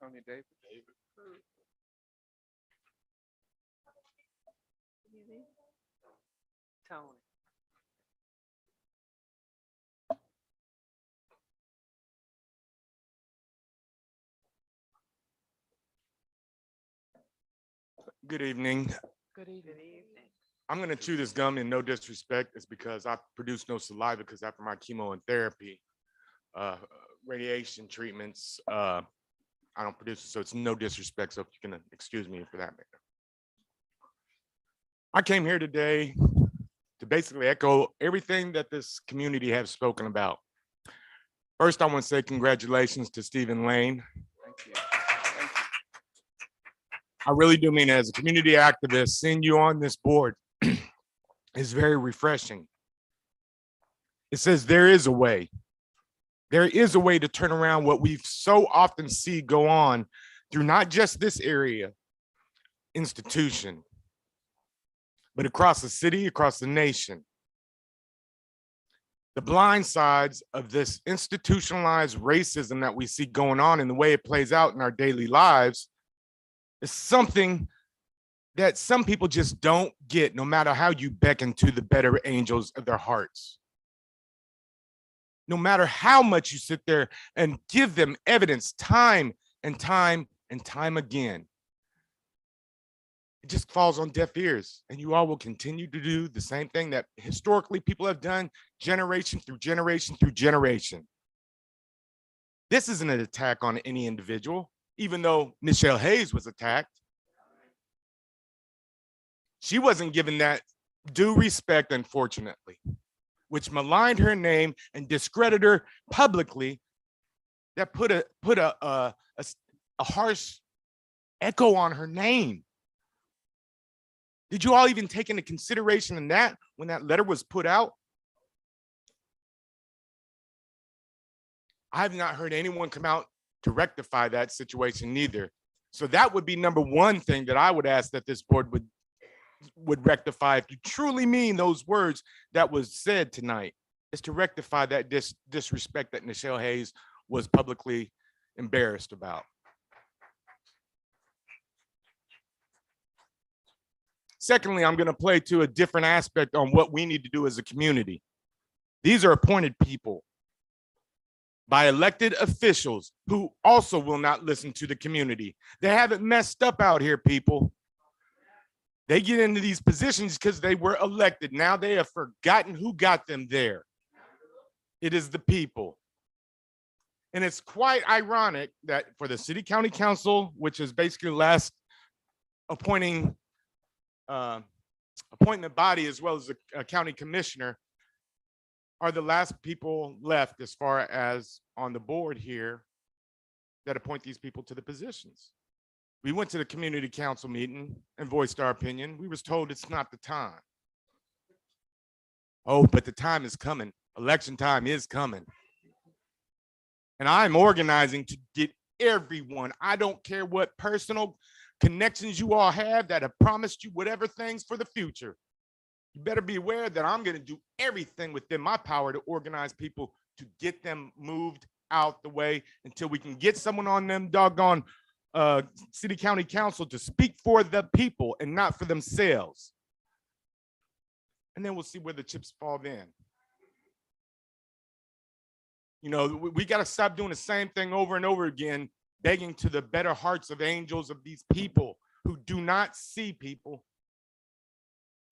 Tony Davis. Tony. Good evening. Good evening. I'm going to chew this gum in no disrespect. It's because I produce no saliva because after my chemo and therapy, radiation treatments, I don't produce it. So it's no disrespect. So if you can excuse me for that. I came here today to basically echo everything that this community has spoken about. First, I want to say congratulations to Stephen Lane. Thank you. Thank you. I really do mean it. As a community activist, seeing you on this board is very refreshing. It says there is a way. There is a way to turn around what we so often see go on through not just this area, institution, but across the city, across the nation. The blind sides of this institutionalized racism that we see going on and the way it plays out in our daily lives is something that some people just don't get, no matter how you beckon to the better angels of their hearts. No matter how much you sit there and give them evidence time and time and time again, it just falls on deaf ears, and you all will continue to do the same thing that historically people have done generation through generation through generation. This isn't an attack on any individual, even though Michelle Hayes was attacked. She wasn't given that due respect, unfortunately, which maligned her name and discredited her publicly. That put a harsh echo on her name. Did you all even take into consideration in that when that letter was put out? I have not heard anyone come out to rectify that situation neither. So that would be number one thing that I would ask that this board would rectify, if you truly mean those words that was said tonight, is to rectify that disrespect that Nichelle Hayes was publicly embarrassed about. Secondly, I'm going to play to a different aspect on what we need to do as a community. These are appointed people by elected officials who also will not listen to the community. They haven't messed up out here, people. They get into these positions because they were elected. Now they have forgotten who got them there. It is the people. And it's quite ironic that for the city county council, which is basically the last appointing appointment body, as well as a county commissioner, are the last people left as far as on the board here that appoint these people to the positions. We went to the community council meeting and voiced our opinion. We was told it's not the time. Oh, but the time is coming. Election time is coming. And I'm organizing to get everyone, I don't care what personal connections you all have that have promised you whatever things for the future. You better be aware that I'm going to do everything within my power to organize people to get them moved out the way until we can get someone on them doggone city county council to speak for the people and not for themselves. And then we'll see where the chips fall then. You know, we got to stop doing the same thing over and over again, begging to the better hearts of angels of these people who do not see people.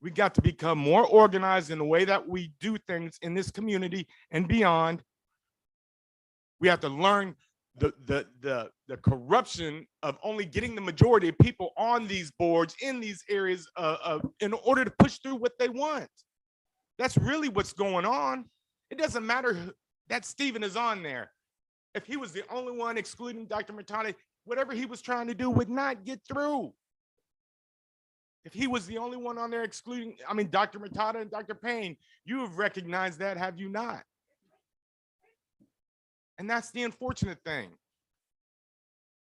We got to become more organized in the way that we do things in this community and beyond. We have to learn the corruption of only getting the majority of people on these boards in these areas in order to push through what they want. That's really what's going on. It doesn't matter that Stephen is on there. If he was the only one excluding Dr. Murtado, whatever he was trying to do would not get through. If he was the only one on there excluding, I mean, Dr. Murtado and Dr. Payne, you have recognized that, have you not? And that's the unfortunate thing.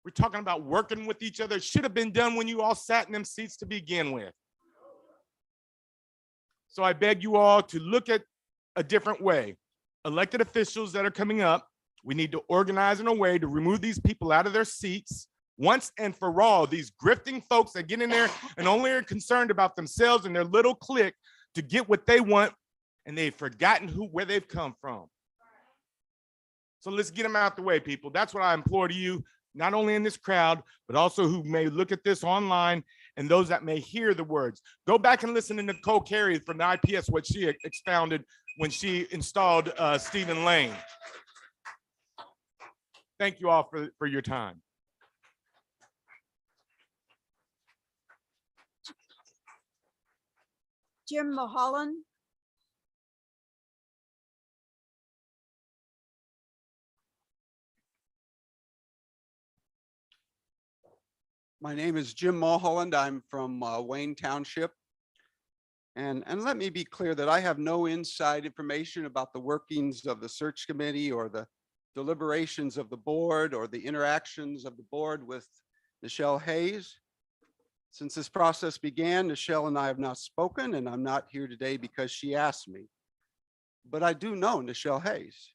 We're talking about working with each other. It should have been done when you all sat in them seats to begin with. So I beg you all to look at a different way. Elected officials that are coming up, we need to organize in a way to remove these people out of their seats once and for all. These grifting folks that get in there and only are concerned about themselves and their little clique to get what they want, and they've forgotten where they've come from. So let's get them out the way, people. That's what I implore to you, not only in this crowd, but also who may look at this online and those that may hear the words. Go back and listen to Nicole Carey from the IPS, what she expounded when she installed Stephen Lane. Thank you all for your time. Jim Mulholland. My name is Jim Mulholland. I'm from Wayne Township. And let me be clear that I have no inside information about the workings of the search committee or the deliberations of the board or the interactions of the board with Nichelle Hayes. Since this process began, Nichelle and I have not spoken, and I'm not here today because she asked me. But I do know Nichelle Hayes.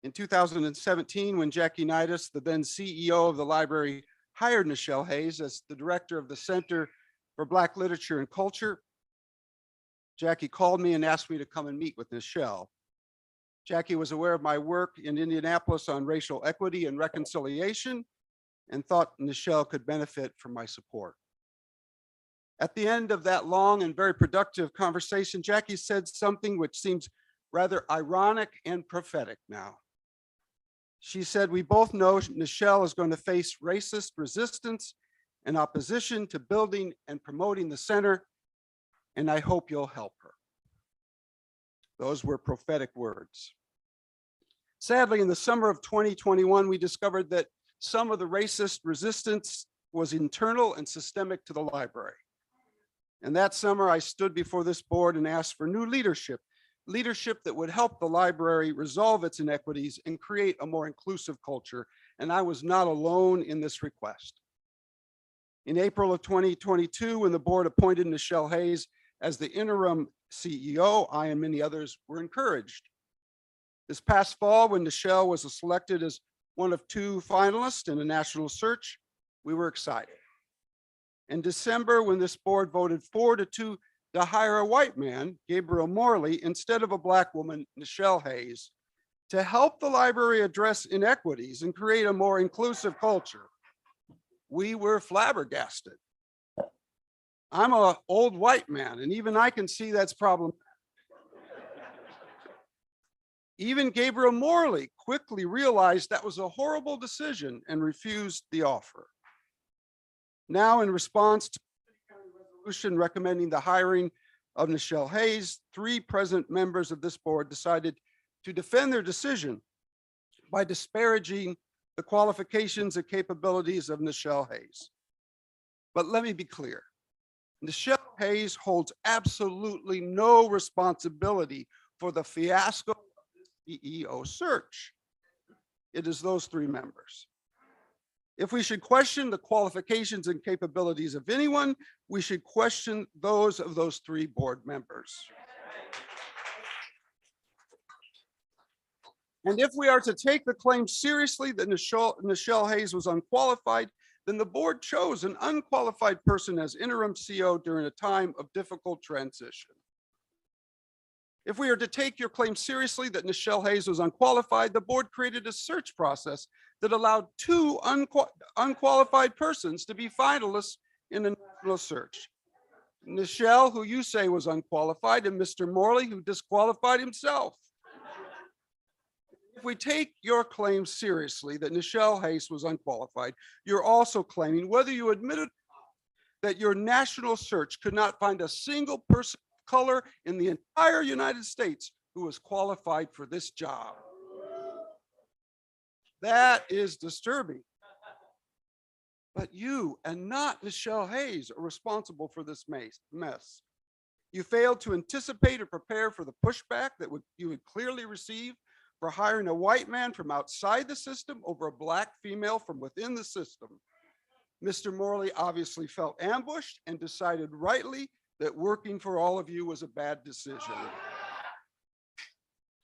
In 2017, when Jackie Nidus, the then CEO of the library, hired Nichelle Hayes as the director of the Center for Black Literature and Culture, Jackie called me and asked me to come and meet with Nichelle. Jackie was aware of my work in Indianapolis on racial equity and reconciliation and thought Nichelle could benefit from my support. At the end of that long and very productive conversation, Jackie said something which seems rather ironic and prophetic now. She said, "We both know Nichelle is going to face racist resistance and opposition to building and promoting the center, and I hope you'll help her." Those were prophetic words. Sadly, in the summer of 2021, we discovered that some of the racist resistance was internal and systemic to the library. And that summer, I stood before this board and asked for new leadership that would help the library resolve its inequities and create a more inclusive culture. And I was not alone in this request. In April of 2022, when the board appointed Nichelle Hayes as the interim CEO, I and many others were encouraged. This past fall, when Nichelle was selected as one of 2 finalists in a national search, we were excited. In December, when this board voted 4-2 to hire a white man, Gabriel Morley, instead of a Black woman, Nichelle Hayes, to help the library address inequities and create a more inclusive culture, we were flabbergasted. I'm an old white man, and even I can see that's problematic. Even Gabriel Morley quickly realized that was a horrible decision and refused the offer. Now, in response to the resolution recommending the hiring of Nichelle Hayes, 3 present members of this board decided to defend their decision by disparaging the qualifications and capabilities of Nichelle Hayes. But let me be clear. Nichelle Hayes holds absolutely no responsibility for the fiasco of the CEO search. It is those 3 members. If we should question the qualifications and capabilities of anyone, we should question those of those 3 board members. And if we are to take the claim seriously that Nichelle Hayes was unqualified, then the board chose an unqualified person as interim CEO during a time of difficult transition. If we are to take your claim seriously that Nichelle Hayes was unqualified, the board created a search process that allowed 2 unqualified persons to be finalists in a national search. Nichelle, who you say was unqualified, and Mr. Morley, who disqualified himself. If we take your claim seriously that Nichelle Hayes was unqualified, you're also claiming, whether you admitted that your national search could not find a single person of color in the entire United States who was qualified for this job. That is disturbing. But you and not Nichelle Hayes are responsible for this mess. You failed to anticipate or prepare for the pushback that you would clearly receive for hiring a white man from outside the system over a Black female from within the system. Mr. Morley obviously felt ambushed and decided rightly that working for all of you was a bad decision.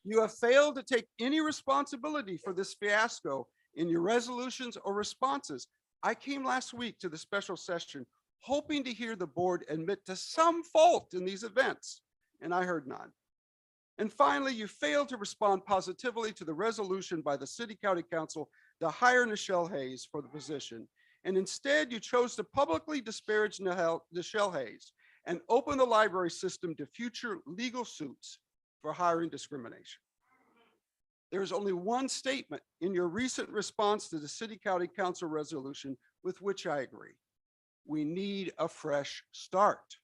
You have failed to take any responsibility for this fiasco in your resolutions or responses. I came last week to the special session hoping to hear the board admit to some fault in these events, and I heard none. And finally, you failed to respond positively to the resolution by the City County Council to hire Nichelle Hayes for the position. And instead, you chose to publicly disparage Nichelle Hayes and open the library system to future legal suits for hiring discrimination. There is only one statement in your recent response to the City County Council resolution with which I agree. We need a fresh start.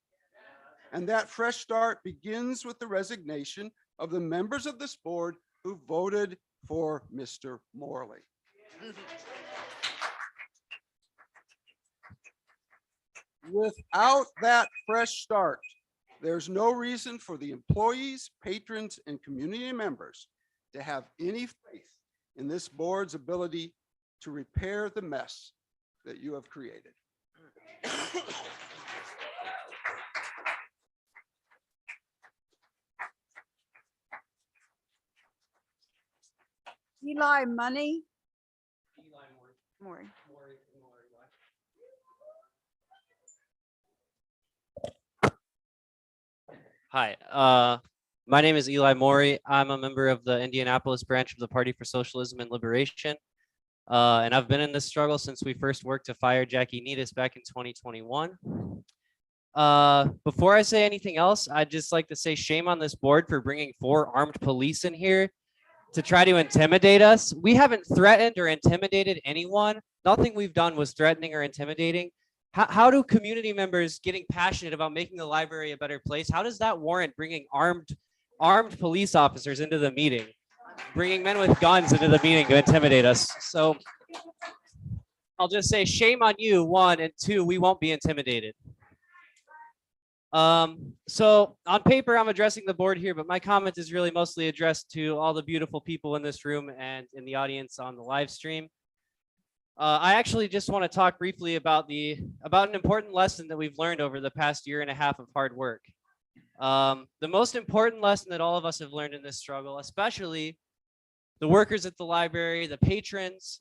And that fresh start begins with the resignation of the members of this board who voted for Mr. Morley. Without that fresh start, there's no reason for the employees, patrons, and community members to have any faith in this board's ability to repair the mess that you have created. Eli Money. Maury. Hi, my name is Eli Maury. I'm a member of the Indianapolis branch of the Party for Socialism and Liberation. And I've been in this struggle since we first worked to fire Jackie Needis back in 2021. Before I say anything else, I'd just like to say shame on this board for bringing 4 armed police in here to try to intimidate us. We haven't threatened or intimidated anyone. Nothing we've done was threatening or intimidating. How do community members getting passionate about making the library a better place, how does that warrant bringing armed police officers into the meeting, bringing men with guns into the meeting to intimidate us? So I'll just say shame on you, 1, and 2, we won't be intimidated. So on paper, I'm addressing the board here, but my comment is really mostly addressed to all the beautiful people in this room and in the audience on the live stream. I actually just want to talk briefly about an important lesson that we've learned over the past year and a half of hard work. The most important lesson that all of us have learned in this struggle, especially the workers at the library, the patrons,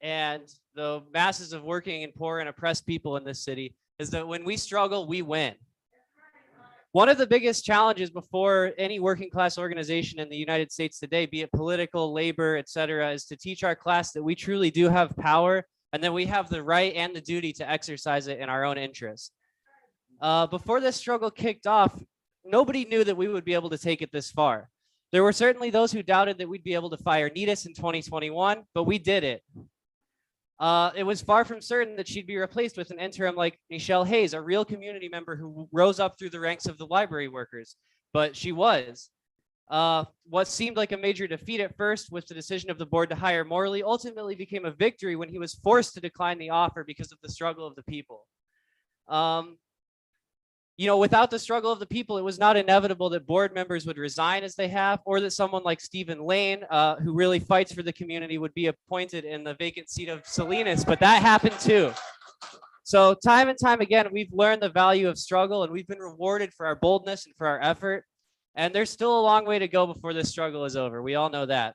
and the masses of working and poor and oppressed people in this city, is that when we struggle, we win. One of the biggest challenges before any working class organization in the United States today, be it political, labor, et cetera, is to teach our class that we truly do have power and that we have the right and the duty to exercise it in our own interest. Before this struggle kicked off, nobody knew that we would be able to take it this far. There were certainly those who doubted that we'd be able to fire Netis in 2021, but we did it. It was far from certain that she'd be replaced with an interim like Nichelle Hayes, a real community member who rose up through the ranks of the library workers, but she was. What seemed like a major defeat at first with the decision of the board to hire Morley ultimately became a victory when he was forced to decline the offer because of the struggle of the people. Without the struggle of the people, it was not inevitable that board members would resign as they have, or that someone like Stephen Lane, who really fights for the community, would be appointed in the vacant seat of Salinas, but that happened too. So time and time again, we've learned the value of struggle, and we've been rewarded for our boldness and for our effort. And there's still a long way to go before this struggle is over. We all know that.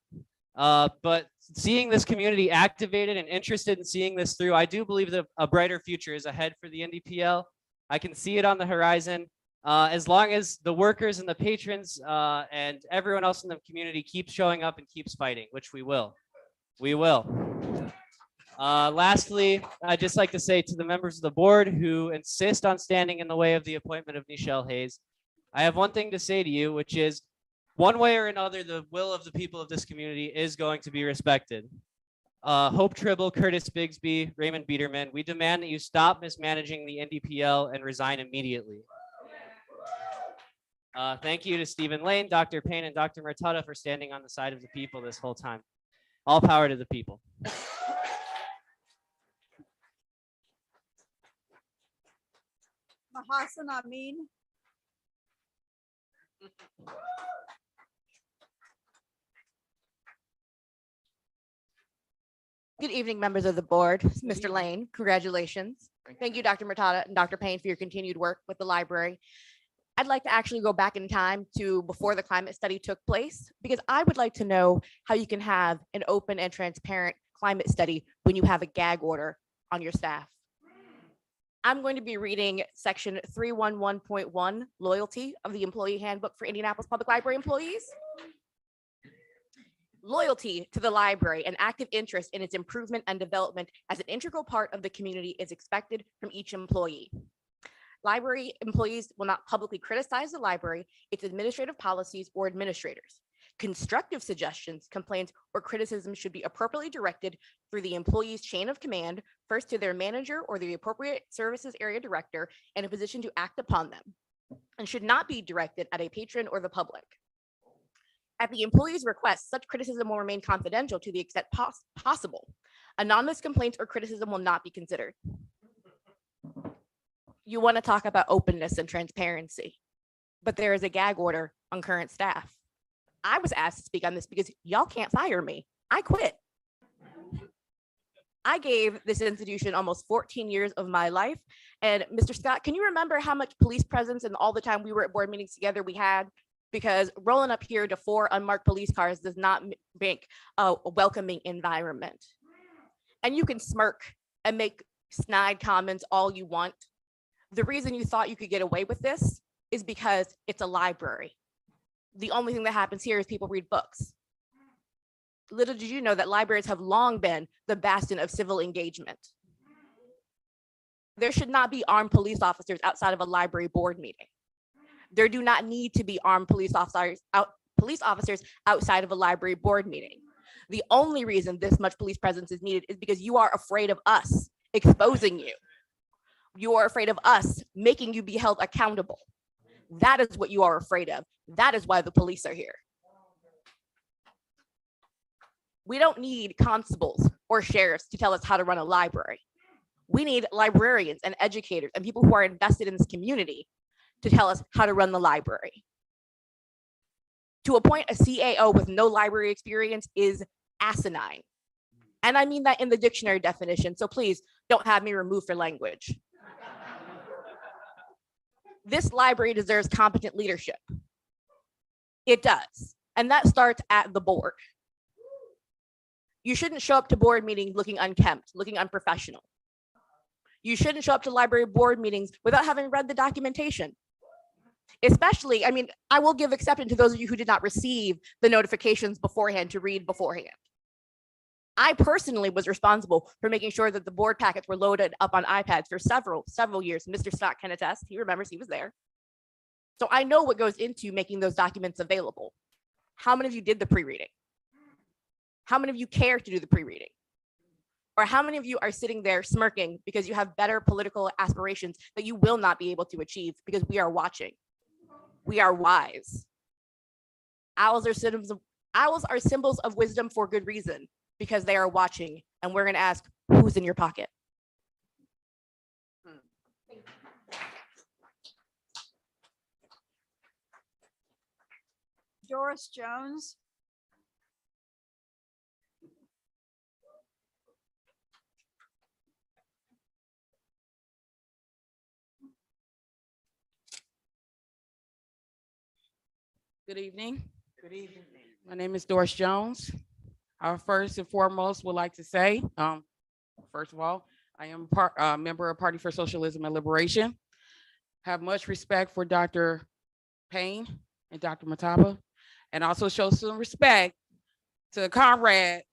But seeing this community activated and interested in seeing this through, I do believe that a brighter future is ahead for the NDPL. I can see it on the horizon. As long as the workers and the patrons and everyone else in the community keeps showing up and keeps fighting, which we will. We will. Lastly, I'd just like to say to the members of the board who insist on standing in the way of the appointment of Nichelle Hayes, I have one thing to say to you, which is one way or another, the will of the people of this community is going to be respected. Hope Tribble, Curtis Bigsby, Raymond Biederman, we demand that you stop mismanaging the NDPL and resign immediately. Thank you to Stephen Lane, Dr. Payne, and Dr. Murtada for standing on the side of the people this whole time. All power to the people. Mahasan Amin. Good evening, members of the board. Mr. Lane, congratulations. Thank you, Dr. Murtada and Dr. Payne, for your continued work with the library. I'd like to actually go back in time to before the climate study took place, because I would like to know how you can have an open and transparent climate study when you have a gag order on your staff. I'm going to be reading section 311.1, loyalty of the employee handbook for Indianapolis Public Library employees. Loyalty to the library and active interest in its improvement and development as an integral part of the community is expected from each employee. Library employees will not publicly criticize the library, its administrative policies, or administrators. Constructive suggestions, complaints, or criticisms should be appropriately directed through the employee's chain of command, first to their manager or the appropriate services area director in a position to act upon them, and should not be directed at a patron or the public. At the employee's request, such criticism will remain confidential to the extent possible. Anonymous complaints or criticism will not be considered. You want to talk about openness and transparency, but there is a gag order on current staff. I was asked to speak on this because y'all can't fire me. I quit. I gave this institution almost 14 years of my life. And Mr. Scott, can you remember how much police presence and all the time we were at board meetings together we had? Because rolling up here to 4 unmarked police cars does not make a welcoming environment. And you can smirk and make snide comments all you want. The reason you thought you could get away with this is because it's a library. The only thing that happens here is people read books. Little did you know that libraries have long been the bastion of civil engagement. There should not be armed police officers outside of a library board meeting. There do not need to be armed police officers outside of a library board meeting. The only reason this much police presence is needed is because you are afraid of us exposing you. You are afraid of us making you be held accountable. That is what you are afraid of. That is why the police are here. We don't need constables or sheriffs to tell us how to run a library. We need librarians and educators and people who are invested in this community to tell us how to run the library. To appoint a CAO with no library experience is asinine. And I mean that in the dictionary definition, so please don't have me removed for language. This library deserves competent leadership. It does. And that starts at the board. You shouldn't show up to board meetings looking unkempt, looking unprofessional. You shouldn't show up to library board meetings without having read the documentation. Especially, I mean, I will give exception to those of you who did not receive the notifications beforehand to read beforehand. I personally was responsible for making sure that the board packets were loaded up on iPads for several years. Mr. Scott can attest, he remembers, he was there. So I know what goes into making those documents available. How many of you did the pre-reading? How many of you care to do the pre-reading? Or how many of you are sitting there smirking because you have better political aspirations that you will not be able to achieve because we are watching? We are wise. Owls are symbols of wisdom for good reason, because they are watching, and we're going to ask, who's in your pocket? Doris Jones. Good evening. Good evening. My name is Doris Jones. I first and foremost would like to say, first of all, I am a member of Party for Socialism and Liberation. Have much respect for Dr. Payne and Dr. Mataba, and also show some respect to comrade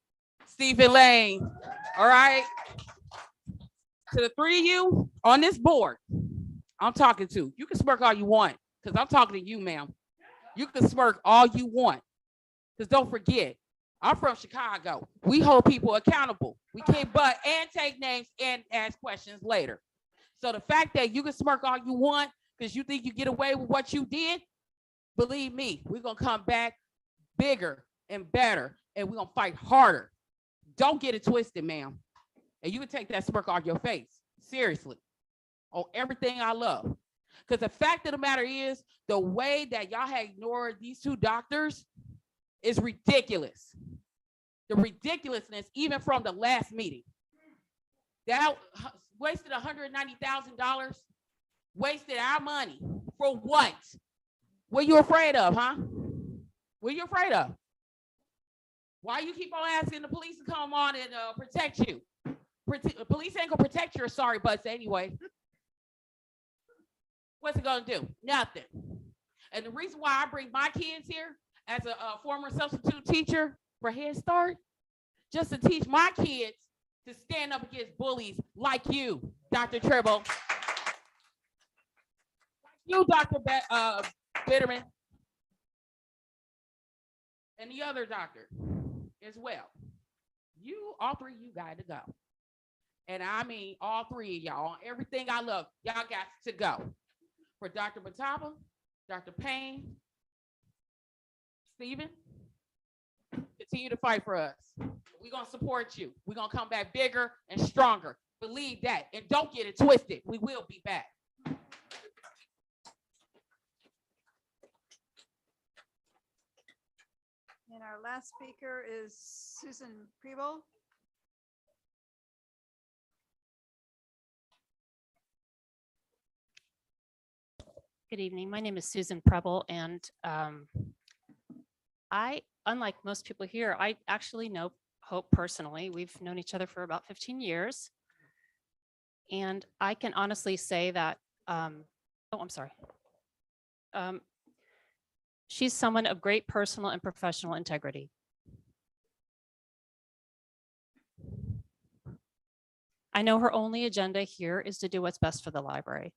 Stephen Lane. All right. To the three of you on this board, I'm talking to. You can smirk all you want, because I'm talking to you, ma'am. You can smirk all you want, because don't forget, I'm from Chicago. We hold people accountable. We can't butt and take names and ask questions later. So the fact that you can smirk all you want because you think you get away with what you did, believe me, we're going to come back bigger and better, and we're going to fight harder. Don't get it twisted, ma'am. And you can take that smirk off your face, seriously, on everything I love. Because the fact of the matter is, the way that y'all have ignored these two doctors is ridiculous. The ridiculousness, even from the last meeting. That wasted $190,000, wasted our money for what? What you afraid of, huh? What you afraid of? Why you keep on asking the police to come on and protect you? Police ain't gonna protect your sorry butts anyway. What's it gonna do? Nothing. And the reason why I bring my kids here as a former substitute teacher for Head Start, just to teach my kids to stand up against bullies like you, Dr. Tribble. You, Dr. Bitterman. And the other doctor as well. You, all three, you got to go. And I mean, all three of y'all, everything I love, y'all got to go. For Dr. Bataba, Dr. Payne, Stephen, continue to fight for us. We're going to support you. We're going to come back bigger and stronger. Believe that. And don't get it twisted. We will be back. And our last speaker is Susan Preble. Good evening. My name is Susan Preble, and I, unlike most people here, I actually know Hope personally. We've known each other for about 15 years. And I can honestly say that, she's someone of great personal and professional integrity. I know her only agenda here is to do what's best for the library.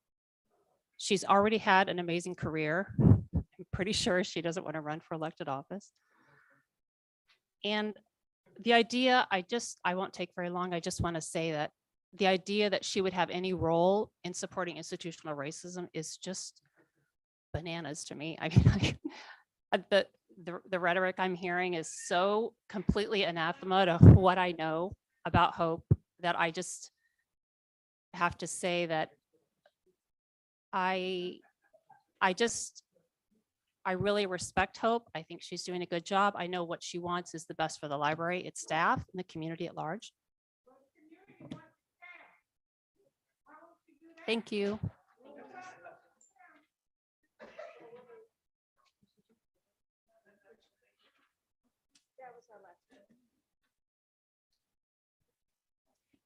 She's already had an amazing career. I'm pretty sure she doesn't want to run for elected office. And the idea, I won't take very long. I just want to say that the idea that she would have any role in supporting institutional racism is just bananas to me. I mean, the rhetoric I'm hearing is so completely anathema to what I know about Hope that have to say that I really respect Hope. I think she's doing a good job. I know what she wants is the best for the library, its staff, and the community at large. Thank you.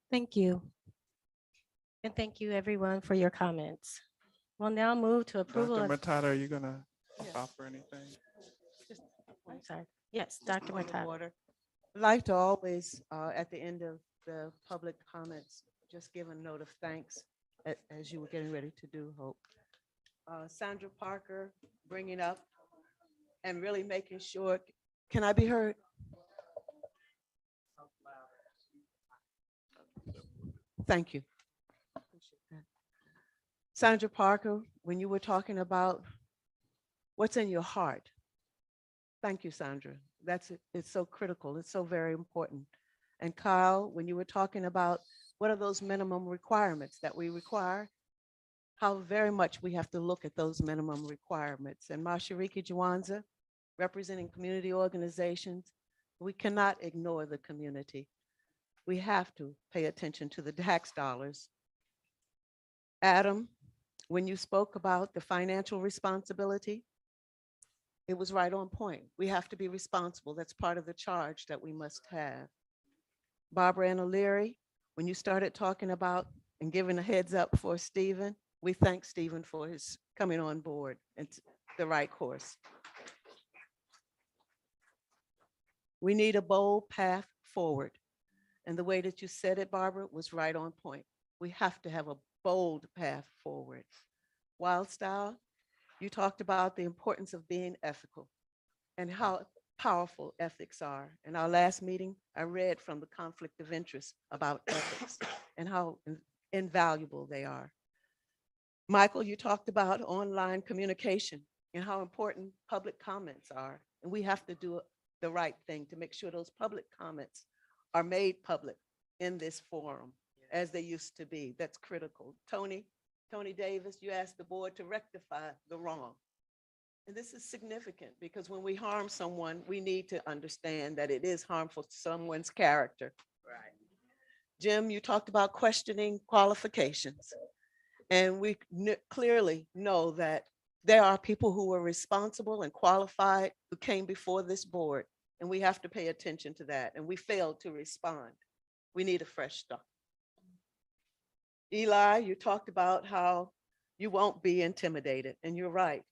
Thank you. And thank you, everyone, for your comments. We'll now move to approval Dr. of. Matata, are you gonna offer anything? I'm sorry. Yes, Dr. Point of Matata. order. I'd like to always, at the end of the public comments, just give a note of thanks as you were getting ready to do, Hope. Sandra Parker bringing up and really making sure, can I be heard? Thank you. Sandra Parker, when you were talking about what's in your heart. Thank you, Sandra. It's so critical. It's so very important. And Kyle, when you were talking about what are those minimum requirements that we require, how very much we have to look at those minimum requirements. And Mashariki Jawanza, representing community organizations, we cannot ignore the community. We have to pay attention to the tax dollars. Adam, when you spoke about the financial responsibility, it was right on point. We have to be responsible. That's part of the charge that we must have. Barbara Ann O'Leary, when you started talking about and giving a heads up for Stephen, we thank Stephen for his coming on board. It's the right course. We need a bold path forward. And the way that you said it, Barbara, was right on point. We have to have a bold path forward. Wild Style, you talked about the importance of being ethical and how powerful ethics are. In our last meeting, I read from the conflict of interest about ethics and how invaluable they are. Michael, you talked about online communication and how important public comments are. And we have to do the right thing to make sure those public comments are made public in this forum as they used to be. That's critical. Tony Davis, you asked the board to rectify the wrong. And this is significant because when we harm someone, we need to understand that it is harmful to someone's character. Right. Jim, you talked about questioning qualifications. And we clearly know that there are people who are responsible and qualified who came before this board, and we have to pay attention to that. And we failed to respond. We need a fresh start. Eli, you talked about how you won't be intimidated, and you're right.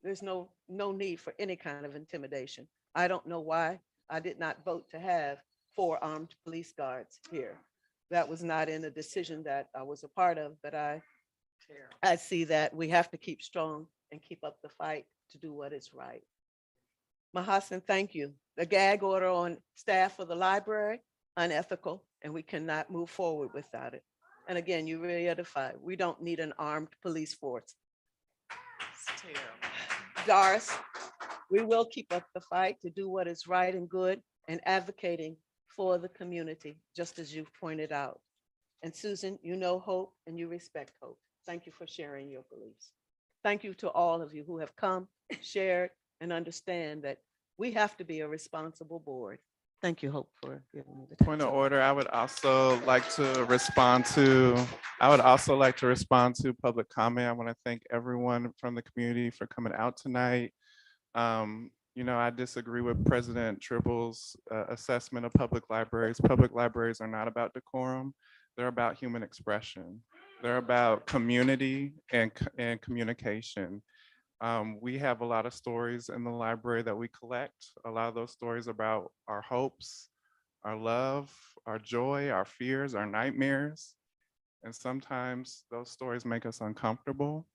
There's no need for any kind of intimidation. I don't know why I did not vote to have 4 armed police guards here. That was not in a decision that I was a part of, but I see that we have to keep strong and keep up the fight to do what is right. Mahasan, thank you. The gag order on staff for the library, unethical, and we cannot move forward without it. And again, you reedified, we don't need an armed police force. Doris, we will keep up the fight to do what is right and good and advocating for the community, just as you've pointed out. And Susan, you know Hope and you respect Hope. Thank you for sharing your beliefs. Thank you to all of you who have come, shared, and understand that we have to be a responsible board. Thank you, Hope, for giving me the time. Point of order, I would also like to respond to public comment. I want to thank everyone from the community for coming out tonight. You know, I disagree with President Tribble's assessment of public libraries. Public libraries are not about decorum. They're about human expression. They're about community and communication. We have a lot of stories in the library that we collect. A lot of those stories about our hopes, our love, our joy, our fears, our nightmares. And sometimes those stories make us uncomfortable.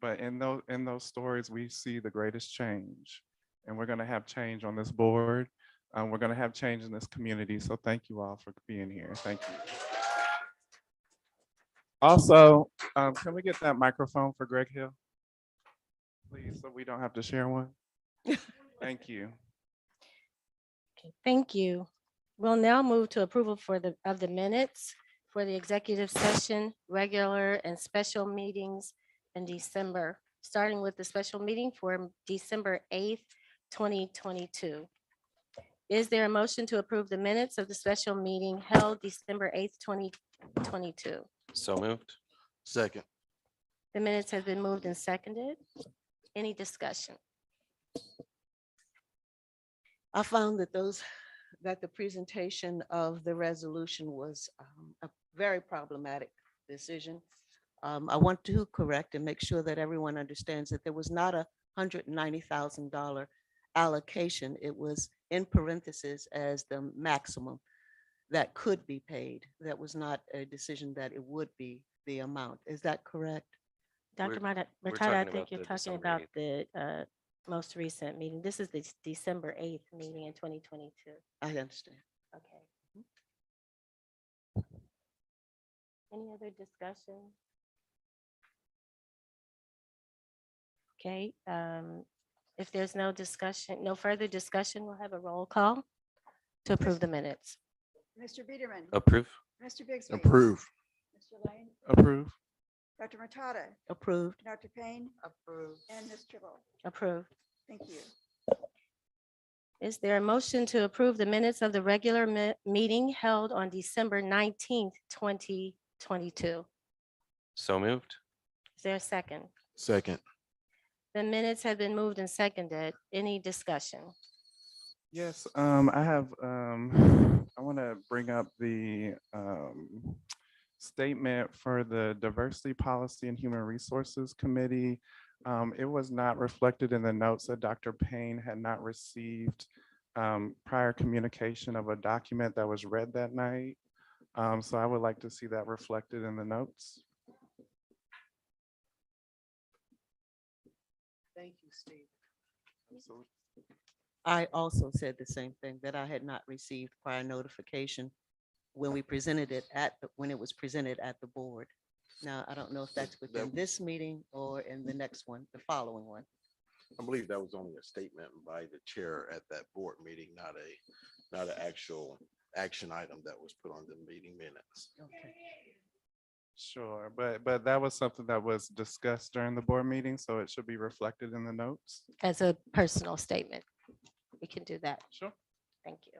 But in those stories, we see the greatest change. And we're gonna have change on this board. We're gonna have change in this community. So thank you all for being here. Thank you. Also, can we get that microphone for Greg Hill? Please, so we don't have to share one. Thank you. Okay, thank you. We'll now move to approval of the minutes for the executive session, regular and special meetings in December, starting with the special meeting for December 8th, 2022. Is there a motion to approve the minutes of the special meeting held December 8th, 2022? So moved. Second. The minutes have been moved and seconded. Any discussion? I found that the presentation of the resolution was a very problematic decision. I want to correct and make sure that everyone understands that there was not a $190,000 allocation. It was in parentheses as the maximum that could be paid. That was not a decision that it would be the amount. Is that correct? Dr. We're Murtada, talking I about think you're the talking December about 8th. the most recent meeting. This is the December 8th meeting in 2022. I understand. Okay. Any other discussion? Okay, if there's no discussion, no further discussion, we'll have a roll call to approve the minutes. Mr. Biederman. Approve. Mr. Bixby. Approve. Mr. Lane. Approve. Dr. Murtada. Approved. Dr. Payne. Approved. And Ms. Tribble. Approved. Thank you. Is there a motion to approve the minutes of the regular meeting held on December 19th, 2022? So moved. Is there a second? Second. The minutes have been moved and seconded. Any discussion? Yes, I have, I want to bring up the statement for the Diversity Policy and Human Resources Committee. It was not reflected in the notes that Dr. Payne had not received prior communication of a document that was read that night. So I would like to see that reflected in the notes. Thank you, Steve. I also said the same thing, that I had not received prior notification when we presented it when it was presented at the board. Now, I don't know if that's within this meeting or in the next one, the following one. I believe that was only a statement by the chair at that board meeting, not an actual action item that was put on the meeting minutes. Okay. Sure, but that was something that was discussed during the board meeting, so it should be reflected in the notes. As a personal statement, we can do that. Sure. Thank you.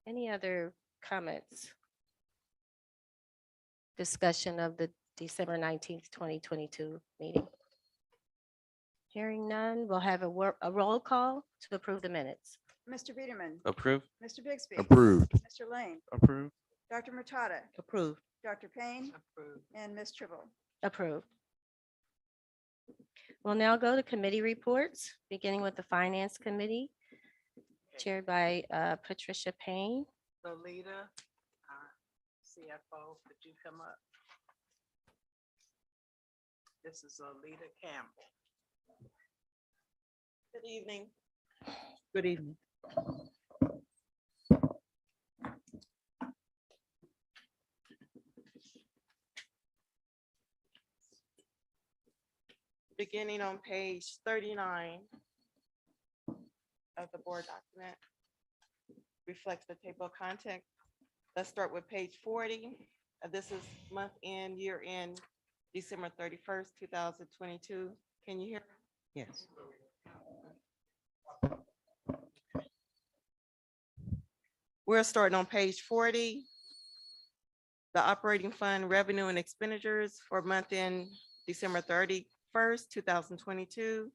Any other comments? Discussion of the December 19th, 2022 meeting? Hearing none, we'll have a roll call to approve the minutes. Mr. Biederman. Approve. Mr. Bixby. Approved. Mr. Lane. Approved. Dr. Murtada. Approved. Dr. Payne. Approved. And Ms. Tribble. Approved. We'll now go to committee reports, beginning with the Finance Committee, chaired by Patricia Payne. Lolita, CFO, could you come up? This is Lolita Campbell. Good evening. Good evening. Beginning on page 39 of the board document, reflects the table of content. Let's start with page 40. This is month end, year end, December 31st, 2022. Can you hear? Yes. We're starting on page 40. The operating fund revenue and expenditures for month end December 31st, 2022.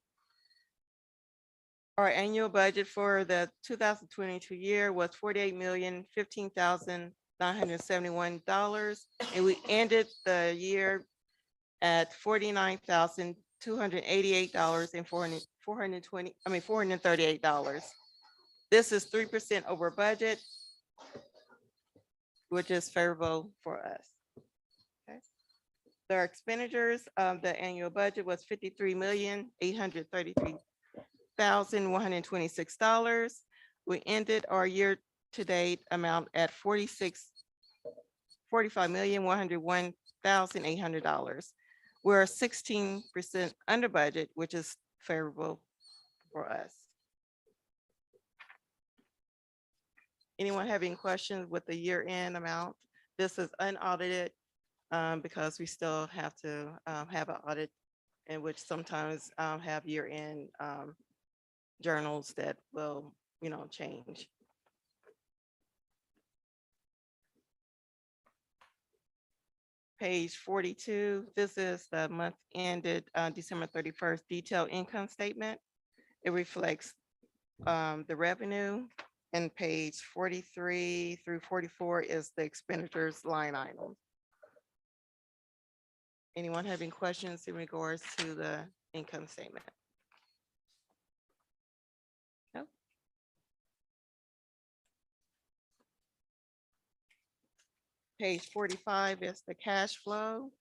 Our annual budget for the 2022 year was $48,015,971, and we ended the year at $49,288 and $438. This is 3% over budget, which is favorable for us. Okay. Their expenditures of the annual budget was $53,833,126. We ended our year-to-date amount at $45,101,800. We're 16% under budget, which is favorable for us. Anyone have any questions with the year-end amount? This is unaudited because we still have to have an audit in which sometimes have year-end journals that will, change. Page 42, this is the month ended December 31st detailed income statement. It reflects the revenue, and page 43 through 44 is the expenditures line item. Anyone having questions in regards to the income statement? No? Page 45 is the cash flow.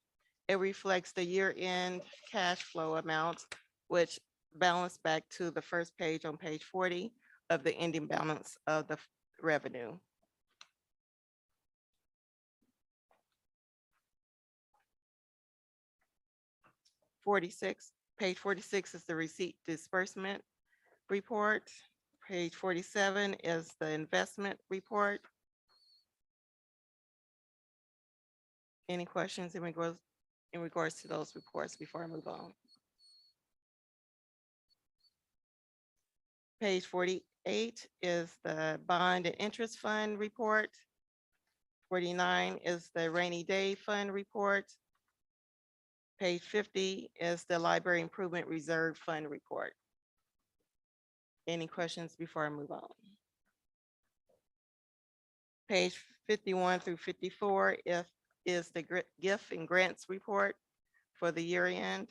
It reflects the year-end cash flow amounts, which balance back to the first page on page 40 of the ending balance of the revenue. Page 46 is the receipt disbursement report. Page 47 is the investment report. Any questions in regards to those reports before I move on? Page 48 is the bond and interest fund report. 49 is the rainy day fund report. Page 50 is the library improvement reserve fund report. Any questions before I move on? Page 51 through 54 is the gift and grants report for the year end.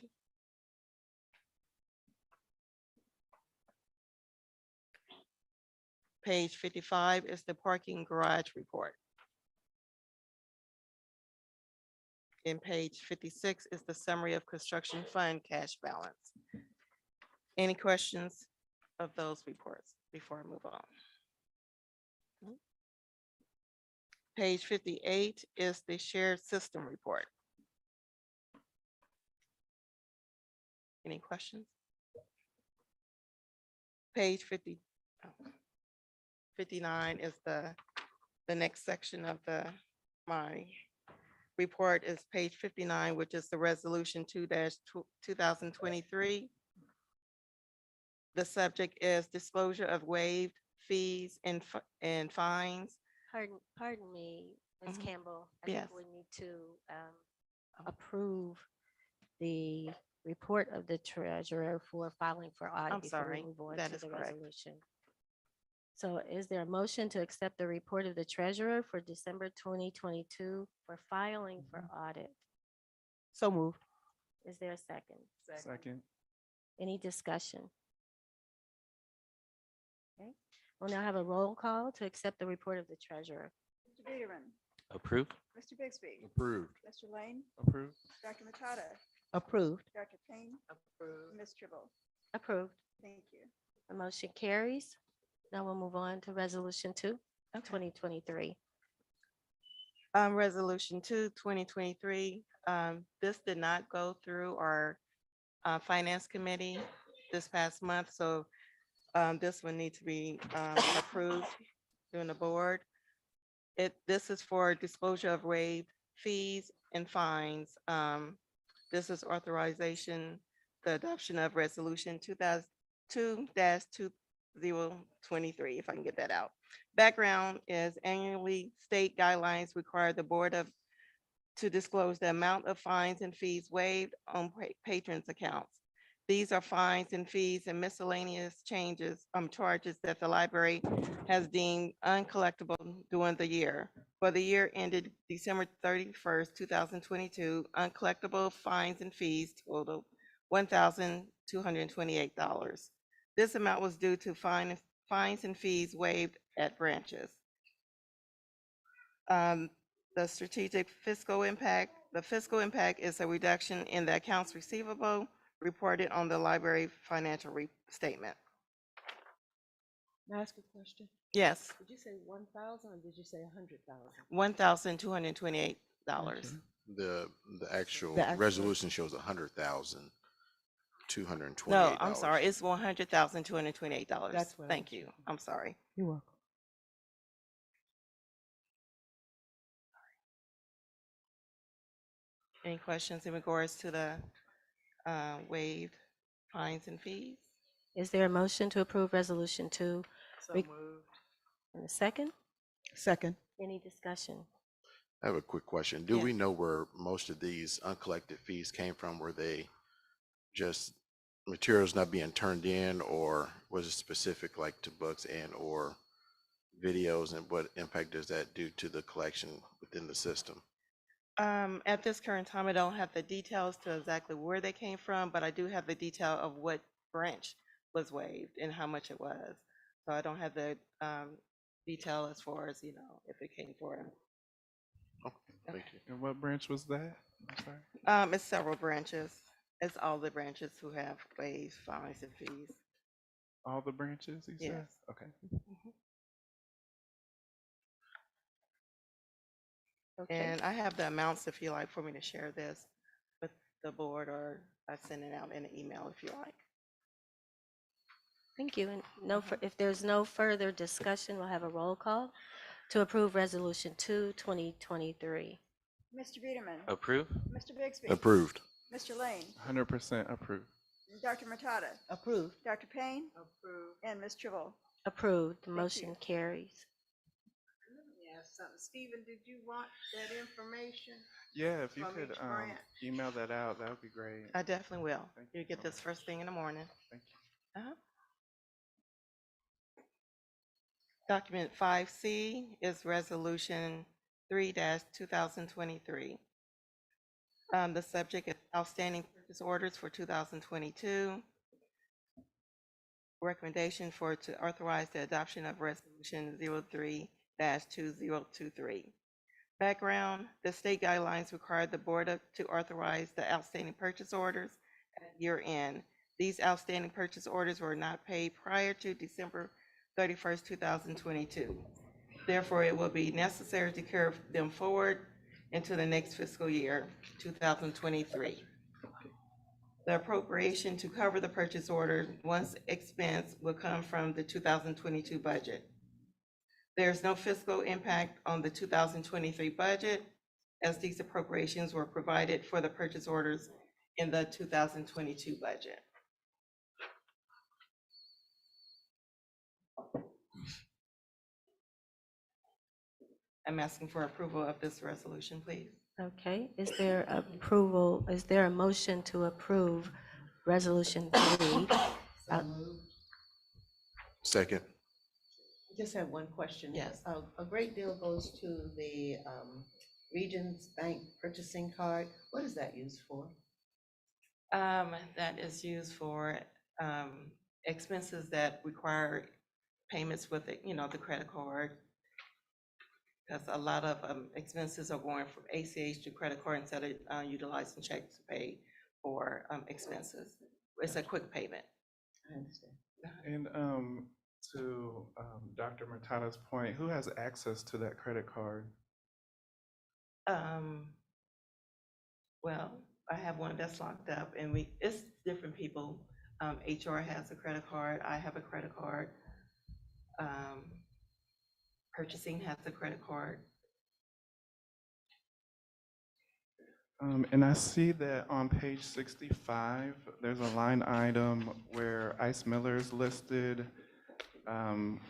Page 55 is the parking garage report. And page 56 is the summary of construction fund cash balance. Any questions of those reports before I move on? Page 58 is the shared system report. Any questions? Page 59 is the next section of my report is page 59, which is the resolution 2-2023. The subject is disclosure of waived fees and fines. Pardon me, Ms. Mhm. Campbell. I Yes. think we need to approve the report of the treasurer for filing for audit. I'm before we sorry, move on that to is the correct. resolution. So is there a motion to accept the report of the treasurer for December 2022 for filing for audit? So moved. Is there a second? Second. Any discussion? Okay, we'll now have a roll call to accept the report of the treasurer. Mr. Biederman, Approved. Mr. Bixby, Approved. Mr. Lane, Approved. Dr. Matata, Approved. Dr. Payne. Approved. Ms. Tribble. Approved. Thank you. The motion carries. Now we'll move on to resolution 2, 2023. Resolution 2-2023. This did not go through our finance committee this past month, so this one needs to be approved during the board. This is for disclosure of waived fees and fines. This is authorization, the adoption of resolution 2022-2023, if I can get that out. Background is annually state guidelines require the board to disclose the amount of fines and fees waived on patrons' accounts. These are fines and fees and miscellaneous charges that the library has deemed uncollectible during the year. For the year ended December 31st, 2022, uncollectible fines and fees totaled $1,228. This amount was due to fines and fees waived at branches. The strategic fiscal impact. The fiscal impact is a reduction in the accounts receivable reported on the library financial statement. Can I ask a question? Yes, Did you say 1,000 or did you say 100,000? $1,228. The actual The actual- resolution shows 100,228. No, I'm sorry, it's $100,228. That's what I Thank was you, I'm sorry. You're welcome. Any questions in regards to the waived fines and fees? Is there a motion to approve resolution 2? So Reg- moved. And a second? Second. Any discussion? I have a quick question. Do we Yes. know where most of these uncollected fees came from? Were they just materials not being turned in, or was it specific like to books and or videos, and what impact does that do to the collection within the system? At this current time, I don't have the details to exactly where they came from, but I do have the detail of what branch was waived and how much it was. So I don't have the detail as far as, if it came for them. Thank you. And what branch was that? I'm sorry. It's several branches. It's all the branches who have waived fines and fees. All the branches, you said? Yes. Okay. Okay. And I have the amounts if you like for me to share this with the board, or I send it out in an email if you like. Thank you. And if there's no further discussion, we'll have a roll call to approve resolution 2, 2023. Mr. Biederman. Approve? Mr. Bixby. Approved. Mr. Lane. 100% approved. Dr. Matata. Approved. Dr. Payne. Approved. And Ms. Tribble. Approved. The Thank you. motion carries. Yeah, something. Stephen, did you want that information? Yeah, if you From could each branch. email that out, that would be great. I definitely will. Thank You get so this first thing in the morning. Thank you. Document 5C is Resolution 3-2023. The subject is outstanding purchase orders for 2022. Recommendation to authorize the adoption of Resolution 03-2023. Background: the state guidelines require the board to authorize the outstanding purchase orders at year end. These outstanding purchase orders were not paid prior to December 31st, 2022. Therefore, it will be necessary to carry them forward into the next fiscal year, 2023. The appropriation to cover the purchase order, once expense, will come from the 2022 budget. There's no fiscal impact on the 2023 budget, as these appropriations were provided for the purchase orders in the 2022 budget. I'm asking for approval of this resolution, please. Okay. Is there a motion to approve resolution 3? Second. I just have one question. Yes. A great deal goes to the Regions Bank purchasing card. What is that used for? That is used for expenses that require payments with the credit card. Because a lot of expenses are going from ACH to credit card instead of utilizing checks to pay for expenses. It's a quick payment. I understand. And to Dr. Matata's point, who has access to that credit card? Well, I have one that's locked up, and it's different people. HR has a credit card. I have a credit card. Purchasing has a credit card. And I see that on page 65, there's a line item where Ice Miller is listed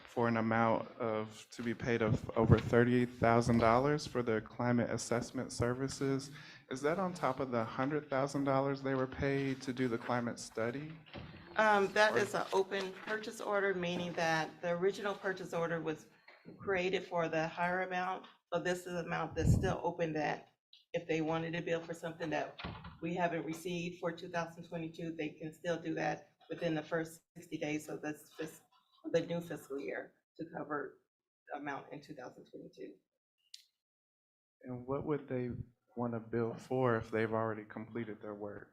for an amount to be paid of over $30,000 for their climate assessment services. Is that on top of the $100,000 they were paid to do the climate study? That is an open purchase order, meaning that the original purchase order was created for the higher amount. So this is an amount that's still open, that if they wanted to bill for something that we haven't received for 2022, they can still do that within the first 60 days of the new fiscal year to cover the amount in 2022. And what would they want to bill for if they've already completed their work?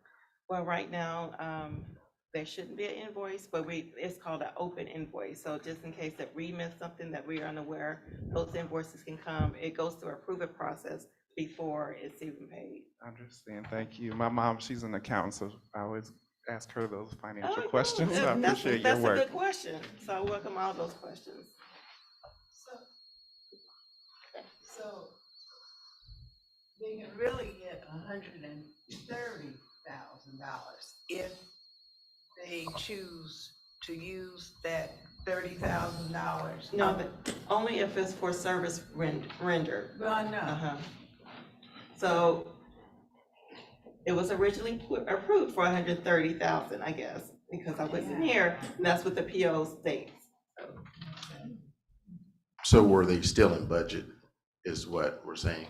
Well, right now, there shouldn't be an invoice, but it's called an open invoice. So just in case that we miss something that we are unaware, those invoices can come. It goes through a approval process before it's even paid. I understand. Thank you. My mom, she's an accountant, so I always ask her those financial Oh, questions. So I that's appreciate your That's a work. good question. So I welcome all those questions. So they can really get $130,000 if they choose to use that $30,000. No, only if it's for service rendered. Well, no. So it was originally approved for 130,000, I guess, because I wasn't here, and that's what the PO states. So were they still in budget, is what we're saying?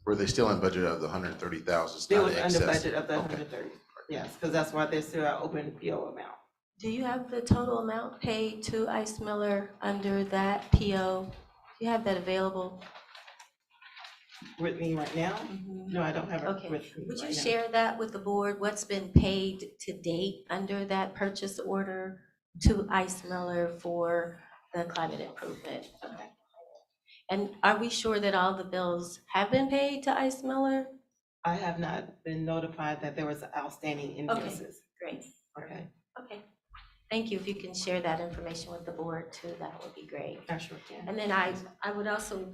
Were they still in budget of the 130,000? It was under budget of the 130, yes, because that's why there's still an open PO amount. Do you have the total amount paid to Ice Miller under that PO? Do you have that available? With me right now? No, I don't have it Okay, with me would you right now. share that with the board? What's been paid to date under that purchase order to Ice Miller for the climate improvement? Okay. And are we sure that all the bills have been paid to Ice Miller? I have not been notified that there was outstanding invoices. Great. Okay. Okay. Thank you. If you can share that information with the board too, that would be great. I sure can. And then I would also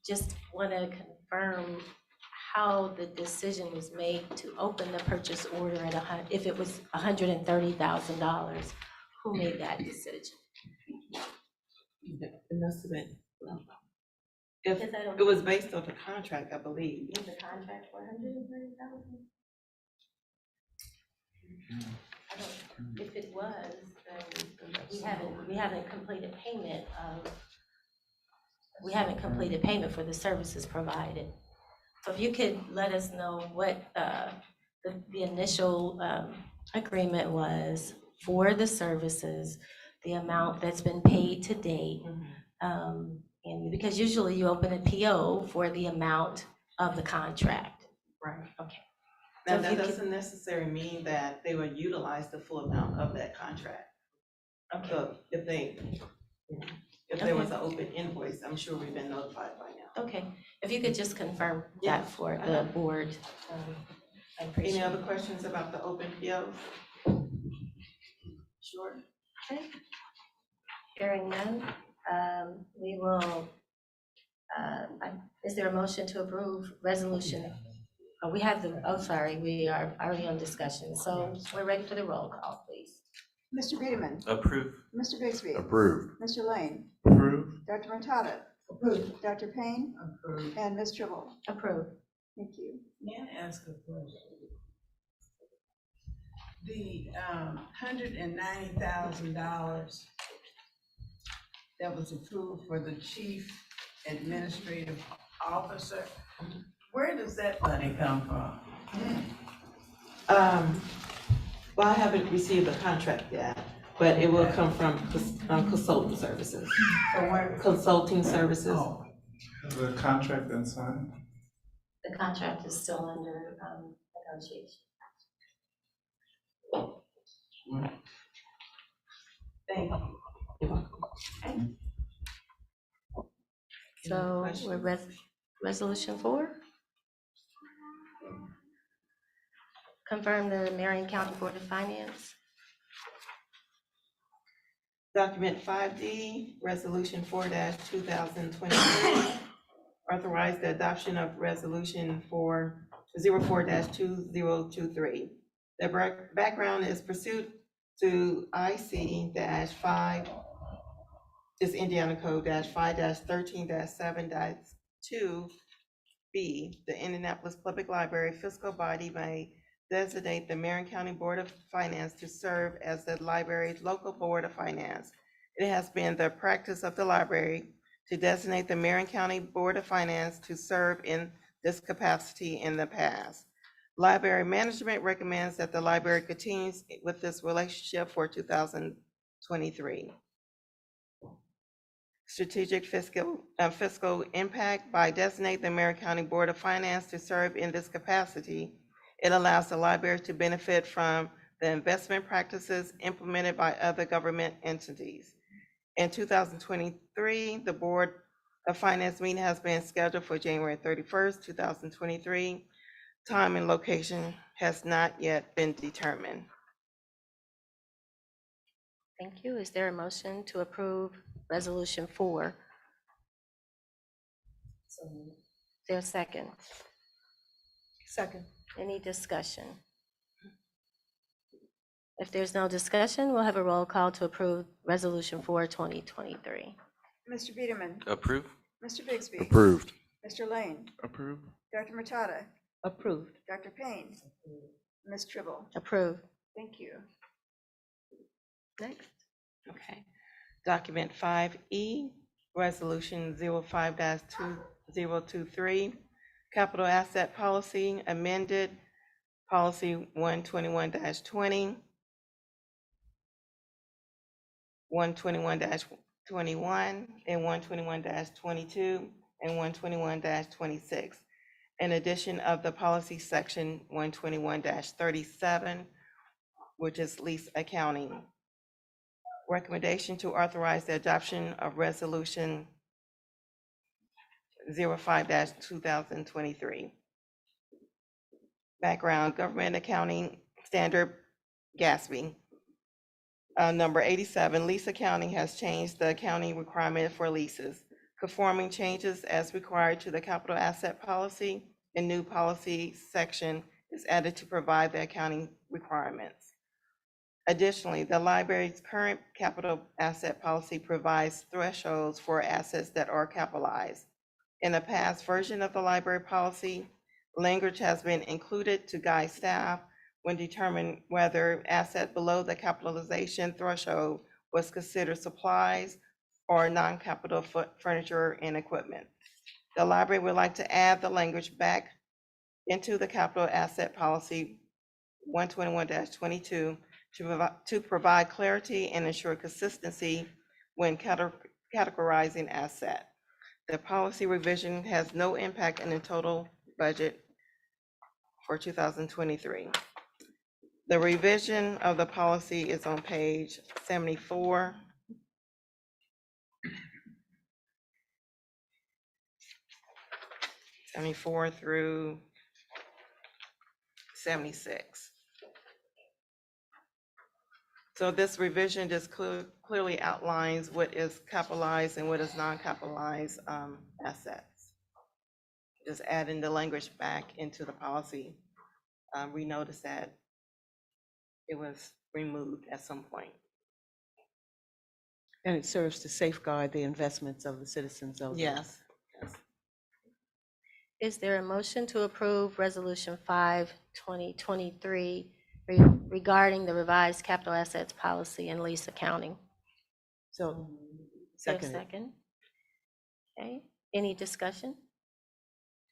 just want to confirm how the decision was made to open the purchase order at if it was $130,000. Who made that decision? It must have been, if it was based on the contract, I believe. Was the contract for $130,000? If it was, then we haven't completed payment for the services provided. So if you could let us know what the initial agreement was for the services, the amount that's been paid to date. And because usually you open a PO for the amount of the contract. Right. Okay. Now, So if that you could- doesn't necessarily mean that they would utilize the full amount of that contract. Okay. So if there was an open invoice, I'm sure we've been notified by now. Okay, if you could just confirm Yeah. that for the board. I appreciate Any it. other questions about the open POs? Sure. Okay. Hearing none, we will, is there a motion to approve resolution? Oh, we have sorry, we are already on discussion, so we're ready for the roll call, please. Mr. Beederman. Approve. Mr. Bixby. Approved. Mr. Lane. Approve. Dr. Matata. Approved. Dr. Payne. Approved. And Ms. Tribble. Approved. Thank you. May I ask a question? The $190,000 that was approved for the chief administrative officer, where does that money come from? Well, I haven't received the contract yet, but it will come from consulting services. From where? Consulting services. Oh. The contract been signed? The contract is still under negotiation. Thank you. So we're resolution 4. Confirm the Marion County Board of Finance. Document 5D, Resolution 4-2023, authorize the adoption of Resolution 04-2023. The background is pursuant to IC-5, is Indiana Code -5-13-7-2B. The Indianapolis Public Library fiscal body may designate the Marion County Board of Finance to serve as the library's local board of finance. It has been the practice of the library to designate the Marion County Board of Finance to serve in this capacity in the past. Library management recommends that the library continues with this relationship for 2023. Strategic fiscal impact: by designating the Marion County Board of Finance to serve in this capacity, it allows the library to benefit from the investment practices implemented by other government entities. In 2023, the Board of Finance meeting has been scheduled for January 31st, 2023. Time and location has not yet been determined. Thank you. Is there a motion to approve resolution 4? Is there a second? Second. Any discussion? If there's no discussion, we'll have a roll call to approve Resolution 4, 2023. Mr. Biederman, Approve. Mr. Bixby. Approved. Mr. Lane, Approve. Dr. Matata, Approved. Dr. Payne, Ms. Tribble. Approved. Thank you. Next. Okay. Document 5E, Resolution 05-2023, Capital Asset Policy amended, Policy 121-20, 121-21, and 121-22, and 121-26. In addition of the policy section 121-37, which is lease accounting. Recommendation to authorize the adoption of Resolution 05-2023. Background, Government Accounting Standard GASB. Number 87, lease accounting has changed the accounting requirement for leases. Conforming changes as required to the capital asset policy and new policy section is added to provide the accounting requirements. Additionally, the library's current capital asset policy provides thresholds for assets that are capitalized. In a past version of the library policy, language has been included to guide staff when determining whether asset below the capitalization threshold was considered supplies or non-capital furniture and equipment. The library would like to add the language back into the capital asset policy 121-22 to provide clarity and ensure consistency when categorizing asset. The policy revision has no impact on the total budget for 2023. The revision of the policy is on page 74. Through 76. So this revision just clearly outlines what is capitalized and what is non-capitalized assets. Just adding the language back into the policy. We noticed that it was removed at some point. And it serves to safeguard the investments of the citizens of. Yes. Is there a motion to approve Resolution 5, 2023 regarding the revised capital assets policy and lease accounting? So, Is there a seconded. second? Okay, any discussion?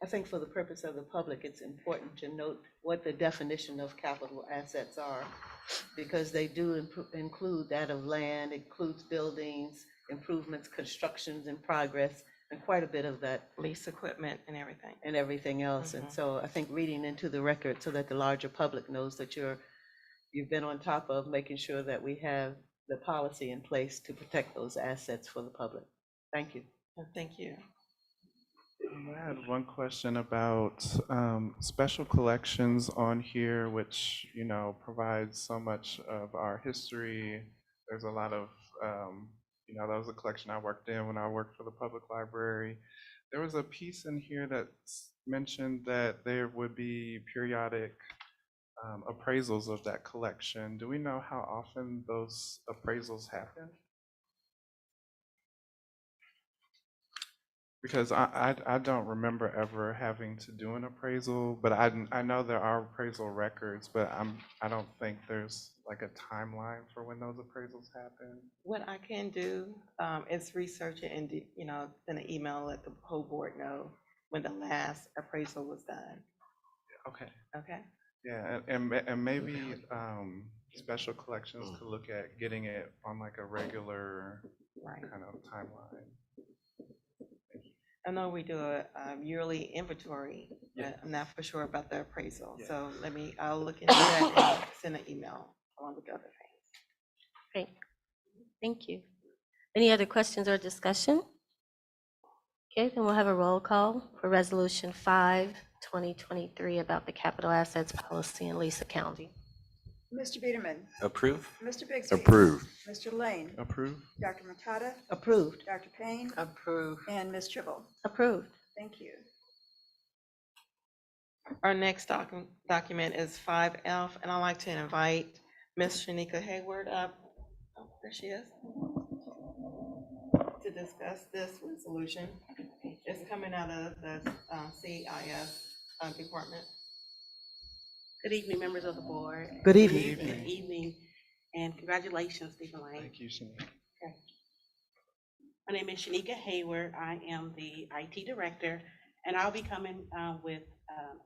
I think for the purpose of the public, it's important to note what the definition of capital assets are, because they do include that of land, includes buildings, improvements, constructions in progress, and quite a bit of that. Lease equipment and everything. And everything else. And so I think reading into the record so that the larger public knows that you've been on top of making sure that we have the policy in place to protect those assets for the public. Thank you. Thank you. I had one question about special collections on here, which, you know, provides so much of our history. There's a lot of, you know, that was a collection I worked in when I worked for the public library. There was a piece in here that mentioned that there would be periodic appraisals of that collection. Do we know how often those appraisals happen? Because I don't remember ever having to do an appraisal, but I know there are appraisal records, but I don't think there's like a timeline for when those appraisals happen. What I can do is research it and, you know, send an email, let the whole board know when the last appraisal was done. Okay. Okay. Yeah, and maybe special collections could look at getting it on like a regular kind of timeline. I know we do a yearly inventory, but I'm not for sure about the appraisal. So I'll look into that and send an email along with the other things. Great, thank you. Any other questions or discussion? Okay, then we'll have a roll call for Resolution 5, 2023 about the capital assets policy and lease accounting. Mr. Biederman, Approve. Mr. Bixby. Approved. Mr. Lane, Approve. Dr. Matata, Approved. Dr. Payne, Approved. and Ms. Tribble. Approved. Thank you. Our next document is 5F, and I'd like to invite Ms. Shanika Hayward up. Oh, there she is. To discuss this resolution. It's coming out of the CIS department. Good evening, members of the board. Good evening. Good evening, and congratulations, Stephen Lane. Thank you, Shanika. Okay. My name is Shanika Hayward. I am the IT director, and I'll be coming with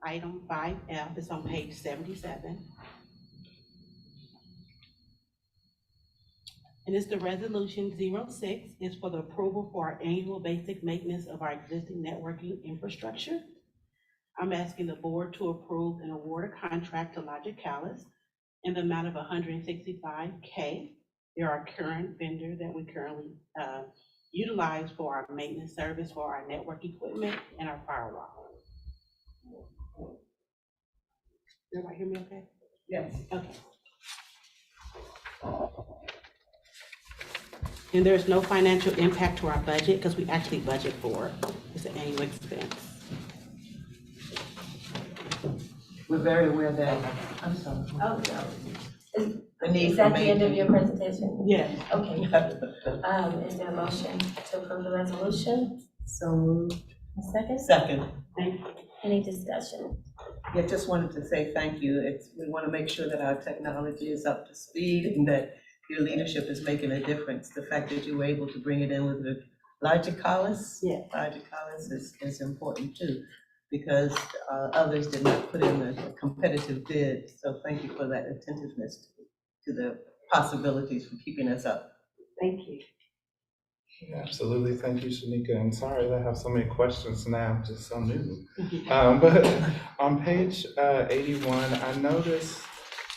item 5F. It's on page 77. And it's the resolution 06. It's for the approval for our annual basic maintenance of our existing networking infrastructure. I'm asking the board to approve and award a contract to Logicalis in the amount of $165K. They're our current vendor that we currently utilize for our maintenance service for our network equipment and our firewall. Everybody hear me okay? Yes. Okay. And there's no financial impact to our budget because we actually budget for it. It's an annual expense. We're very aware that, I'm sorry. Oh, no. The need Is for that the end of maintenance. your presentation? Yes. Okay. Is there a motion to approve the resolution? So moved. A second? Second. Thank you. Any discussion? Yeah, just wanted to say thank you. We want to make sure that our technology is up to speed and that your leadership is making a difference. The fact that you were able to bring it in with the Logicalis. Yeah. Logicalis is important too, because others did not put in a competitive bid. So thank you for that attentiveness to the possibilities for keeping us up. Thank you. Absolutely. Thank you, Shanika. And sorry that I have so many questions now, just so new. But on page 81, I noticed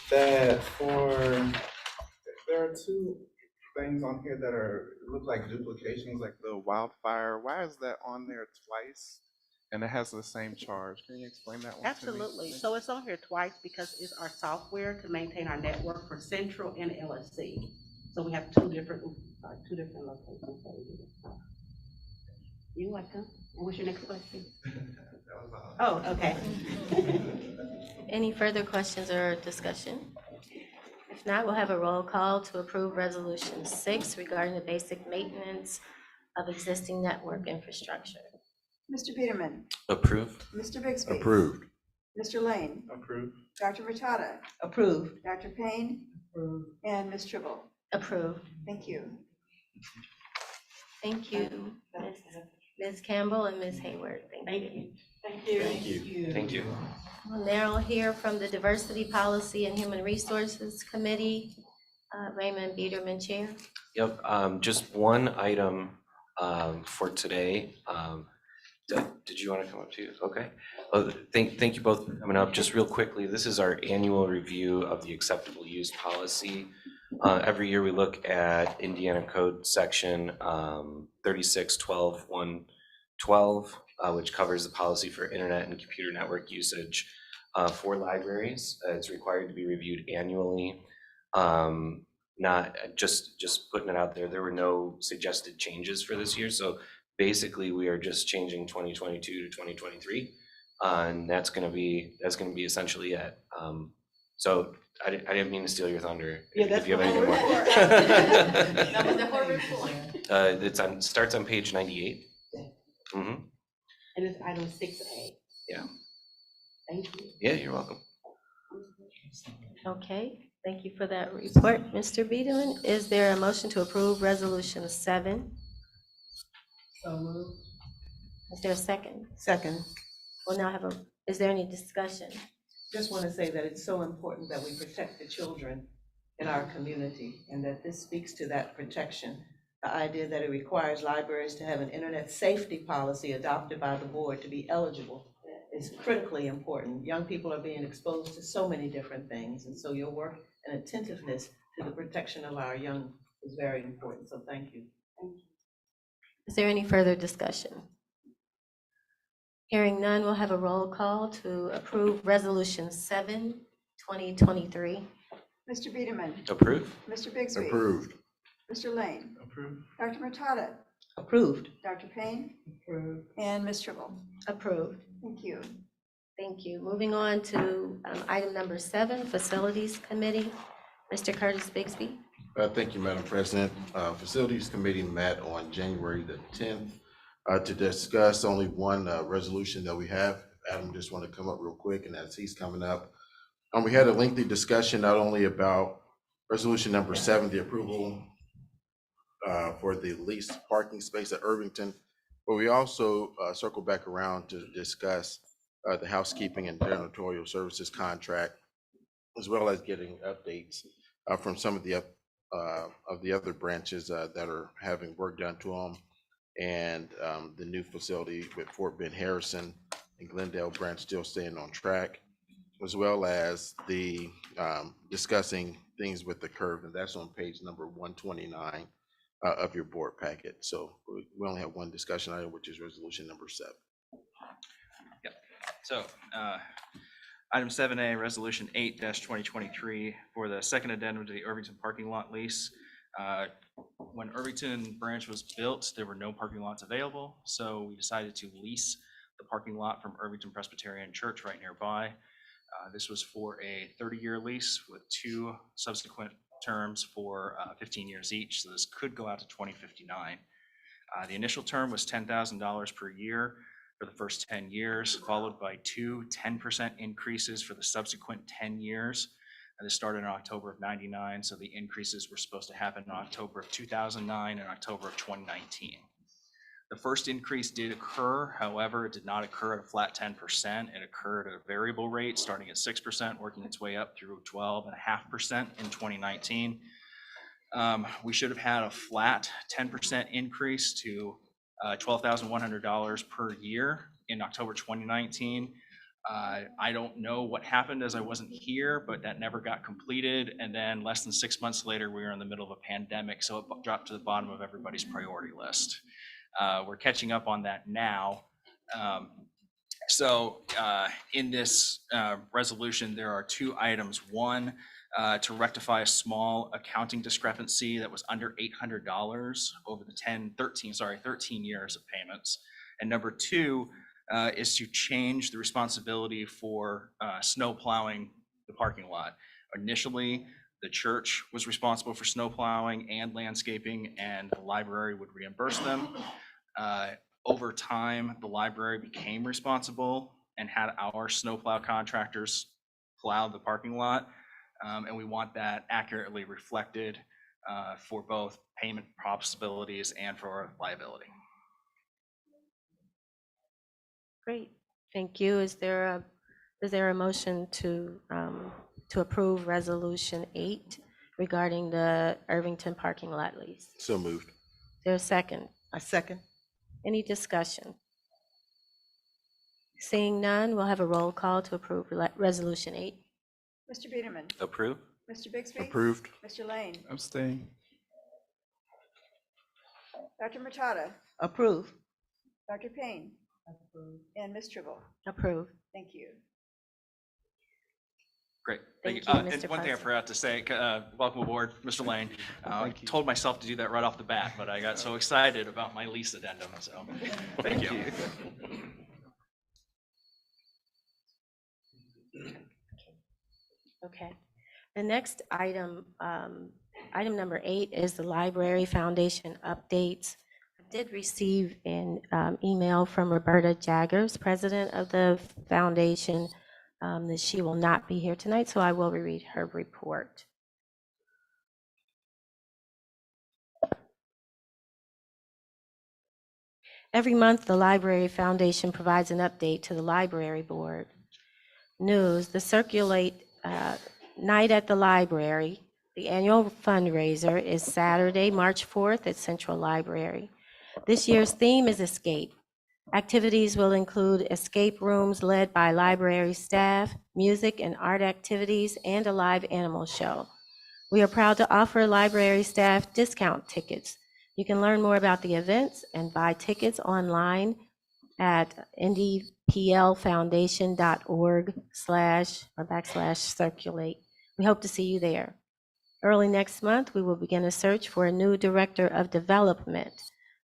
that there are two things on here that look like duplications, like the wildfire. Why is that on there twice? And it has the same charge. Can you explain that one to me? Absolutely. So it's on here twice because it's our software to maintain our network for Central and LSC. So we have two different locations. You're welcome. And what's your next question? Oh, okay. Any further questions or discussion? If not, we'll have a roll call to approve resolution 6 regarding the basic maintenance of existing network infrastructure. Mr. Peterman, Approved. Mr. Bixby. Approved. Mr. Lane, Approved. Dr. Vitata, Approved. Dr. Payne, and Ms. Tribble. Approved. Thank you. Thank you, Ms. Campbell and Ms. Hayward. Thank you. Thank you. Thank you. Thank you. We'll now hear from the Diversity Policy and Human Resources Committee. Raymond Biederman, Chair. Yep, just one item for today. Did you want to come up too? Okay. Thank you both for coming up. Just real quickly, this is our annual review of the acceptable use policy. Every year we look at Indiana Code section 3612.112, which covers the policy for internet and computer network usage for libraries. It's required to be reviewed annually. Not just putting it out there. There were no suggested changes for this year, so basically we are just changing 2022 to 2023, and that's going to be essentially it. So I didn't mean to steal your thunder. Yeah, if you have anything more. That was the whole report. Starts on page 98. Mm-hmm. And it's item 6A. Yeah. Thank you. Yeah, you're welcome. Okay, thank you for that report, Mr. Biederman. Is there a motion to approve resolution 7? So moved. Is there a second? Second. We'll now have is there any discussion? Just want to say that it's so important that we protect the children in our community, and that this speaks to that protection. The idea that it requires libraries to have an internet safety policy adopted by the board to be eligible is critically important. Young people are being exposed to so many different things, and so your work and attentiveness to the protection of our young is very important, so thank you. Is there any further discussion? Hearing none, we'll have a roll call to approve resolution 7, 2023. Mr. Biederman, Approved. Mr. Bixby. Approved. Mr. Lane, Approved. Dr. Vitata, Approved. Dr. Payne, and Ms. Tribble. Approved. Thank you. Thank you. Moving on to item number 7, Facilities Committee. Mr. Curtis Bixby. Thank you, Madam President. Facilities Committee met on January the 10th to discuss only one resolution that we have. Adam just want to come up real quick, and as he's coming up, we had a lengthy discussion not only about resolution number 7, the approval for the leased parking space at Irvington, but we also circled back around to discuss the housekeeping and janitorial services contract, as well as getting updates from some of the other branches that are having work done to them, and the new facility with Fort Bend Harrison and Glendale branch still staying on track, as well as the discussing things with the curve, and that's on page number 129 of your board packet. So we only have one discussion item, which is resolution number 7. Yep. So item 7A, resolution 8-2023 for the second addendum to the Irvington parking lot lease. When Irvington branch was built, there were no parking lots available, so we decided to lease the parking lot from Irvington Presbyterian Church right nearby. This was for a 30-year lease with 2 subsequent terms for 15 years each, so this could go out to 2059. The initial term was $10,000 per year for the first 10 years, followed by 2 10% increases for the subsequent 10 years. And this started in October of 99, so the increases were supposed to happen in October of 2009 and October of 2019. The first increase did occur, however, it did not occur at a flat 10%. It occurred at a variable rate, starting at 6%, working its way up through 12.5% in 2019. We should have had a flat 10% increase to $12,100 per year in October 2019. I don't know what happened as I wasn't here, but that never got completed. And then less than 6 months later, we were in the middle of a pandemic, so it dropped to the bottom of everybody's priority list. We're catching up on that now. In this resolution, there are 2 items. One, to rectify a small accounting discrepancy that was under $800 over the 13 years of payments. And number 2 is to change the responsibility for snow plowing the parking lot. Initially, the church was responsible for snow plowing and landscaping, and the library would reimburse them. Over time, the library became responsible and had our snowplow contractors plow the parking lot. And we want that accurately reflected for both payment possibilities and for liability. Great, thank you. Is there a motion to approve resolution 8 regarding the Irvington parking lot lease? So moved. Is there a second? A second. Any discussion? Seeing none, we'll have a roll call to approve resolution 8. Mr. Biederman. Approve. Mr. Bixby. Approved. Mr. Lane. Abstain. Dr. Murtada. Approve. Dr. Payne. And Ms. Tribble. Approve. Thank you. Great, Thank thank you. you, And Mr. one thing I Parson. forgot to say, welcome aboard, Mr. Lane. I told myself to do that right off the bat, but I got so excited about my lease addendum, so thank you. Okay, the next item, item number 8 is the Library Foundation updates. I did receive an email from Roberta Jaggers, president of the foundation, that she will not be here tonight, so I will read her report. Every month, the Library Foundation provides an update to the library board. News, the Circulate Night at the Library, the annual fundraiser, is Saturday, March 4th at Central Library. This year's theme is Escape. Activities will include escape rooms led by library staff, music and art activities, and a live animal show. We are proud to offer library staff discount tickets. You can learn more about the events and buy tickets online at ndplfoundation.org/circulate. We hope to see you there. Early next month, we will begin a search for a new director of development.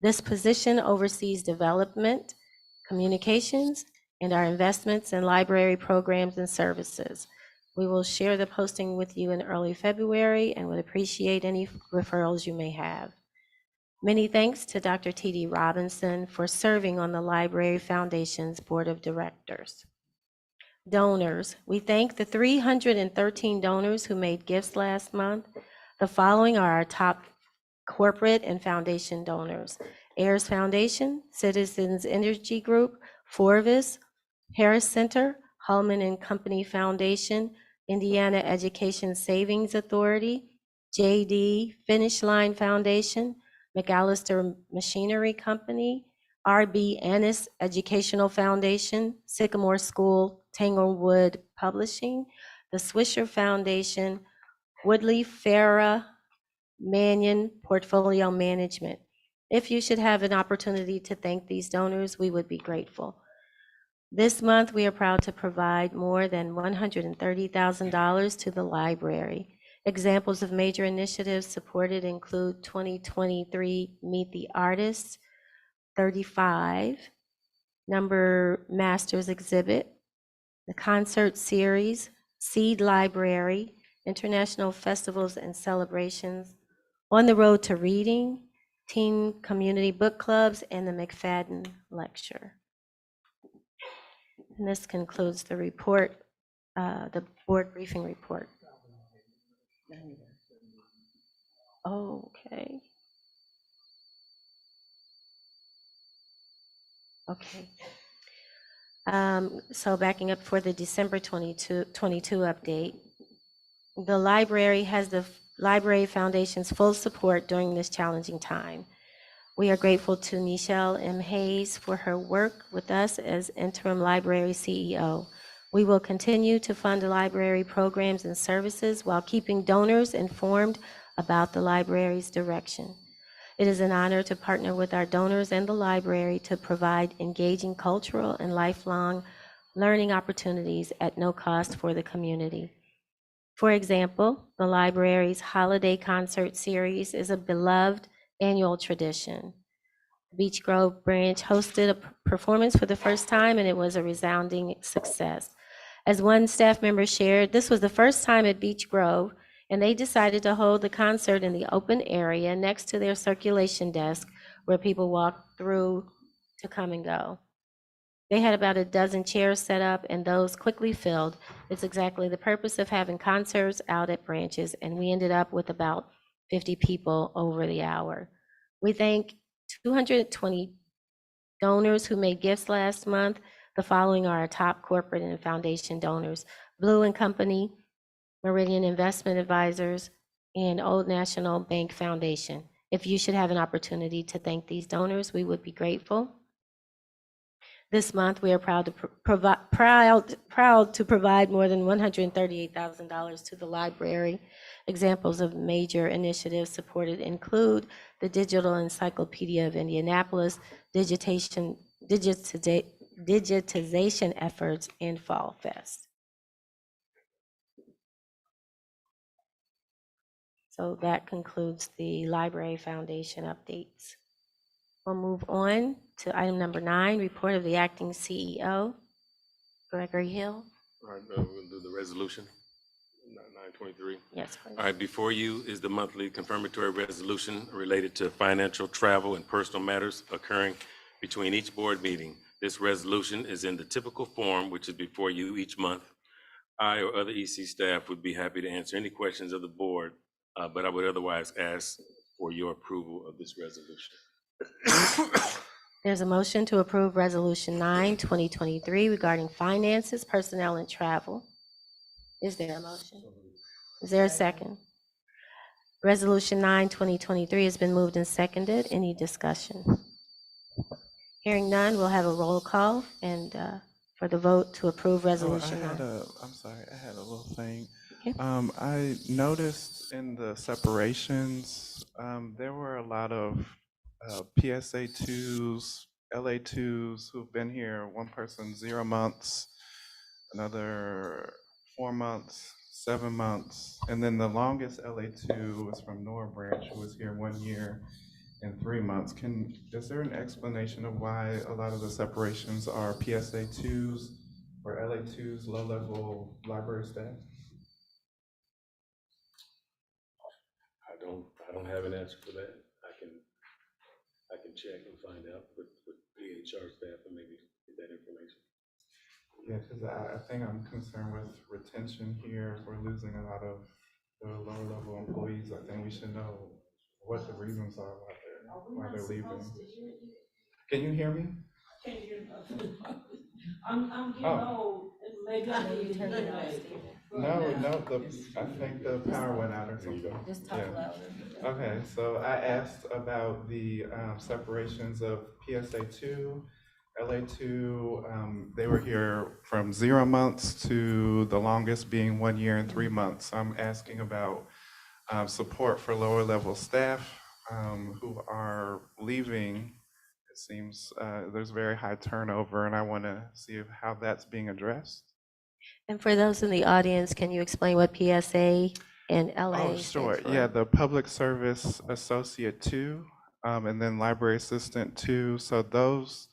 This position oversees development, communications, and our investments in library programs and services. We will share the posting with you in early February and would appreciate any referrals you may have. Many thanks to Dr. T.D. Robinson for serving on the Library Foundation's Board of Directors. Donors, we thank the 313 donors who made gifts last month. The following are our top corporate and foundation donors: Heirs Foundation, Citizens Energy Group, Forvis, Harris Center, Hallman and Company Foundation, Indiana Education Savings Authority, JD Finish Line Foundation, McAllister Machinery Company, RB Annis Educational Foundation, Sycamore School, Tanglewood Publishing, the Swisher Foundation, Woodley Farah Mannion Portfolio Management. If you should have an opportunity to thank these donors, we would be grateful. This month, we are proud to provide more than $130,000 to the library. Examples of major initiatives supported include 2023 Meet the Artists, 35, Number Masters Exhibit, the concert series, Seed Library, international festivals and celebrations, On the Road to Reading, teen community book clubs, and the McFadden Lecture. And this concludes the report, the board briefing report. Okay. Okay. So backing up for the December 22 update, the library has the Library Foundation's full support during this challenging time. We are grateful to Nichelle M. Hayes for her work with us as interim library CEO. We will continue to fund the library programs and services while keeping donors informed about the library's direction. It is an honor to partner with our donors and the library to provide engaging cultural and lifelong learning opportunities at no cost for the community. For example, the library's holiday concert series is a beloved annual tradition. Beech Grove branch hosted a performance for the first time, and it was a resounding success. As one staff member shared, this was the first time at Beech Grove, and they decided to hold the concert in the open area next to their circulation desk where people walked through to come and go. They had about a dozen chairs set up, and those quickly filled. It's exactly the purpose of having concerts out at branches, and we ended up with about 50 people over the hour. We thank 220 donors who made gifts last month. The following are our top corporate and foundation donors: Blue and Company, Meridian Investment Advisors, and Old National Bank Foundation. If you should have an opportunity to thank these donors, we would be grateful. This month, we are proud to provide more than $138,000 to the library. Examples of major initiatives supported include the Digital Encyclopedia of Indianapolis, digitization efforts, and Fall Fest. So that concludes the Library Foundation updates. We'll move on to item number 9, report of the acting CEO, Gregory Hill. All right, we'll do the resolution, 923. Yes, please. All right, before you is the monthly confirmatory resolution related to financial, travel, and personal matters occurring between each board meeting. This resolution is in the typical form, which is before you each month. I or other EC staff would be happy to answer any questions of the board, but I would otherwise ask for your approval of this resolution. There's a motion to approve Resolution 9, 2023 regarding finances, personnel, and travel. Is there a motion? Is there a second? Resolution 9, 2023 has been moved and seconded. Any discussion? Hearing none, we'll have a roll call and for the vote to approve Resolution 9. I'm sorry, I had a little thing. Okay. I noticed in the separations, there were a lot of PSA 2s, LA 2s who've been here. One person 0 months, another 4 months, 7 months, and then the longest LA 2 was from Nora Branch, who was here 1 year. in 3 months. Is there an explanation of why a lot of the separations are PSA 2s or LA 2s, low-level library staff? I don't have an answer for that. I can check and find out with the HR staff and maybe get that information. Yeah, because I think I'm concerned with retention here. If we're losing a lot of the lower level employees, I think we should know what the reasons are why they're leaving. Can you hear me? I'm getting Oh. old, and maybe I need to hear that. No, I think the power went out or something. Just talk Yeah. louder. Okay, so I asked about the separations of PSA 2, LA 2. They were here from 0 months to the longest being 1 year and 3 months. I'm asking about support for lower level staff who are leaving. It seems there's very high turnover, and I want to see how that's being addressed. And for those in the audience, can you explain what PSA and LA Oh, sure. stands for? Yeah, the Public Service Associate 2, and then Library Assistant 2. So those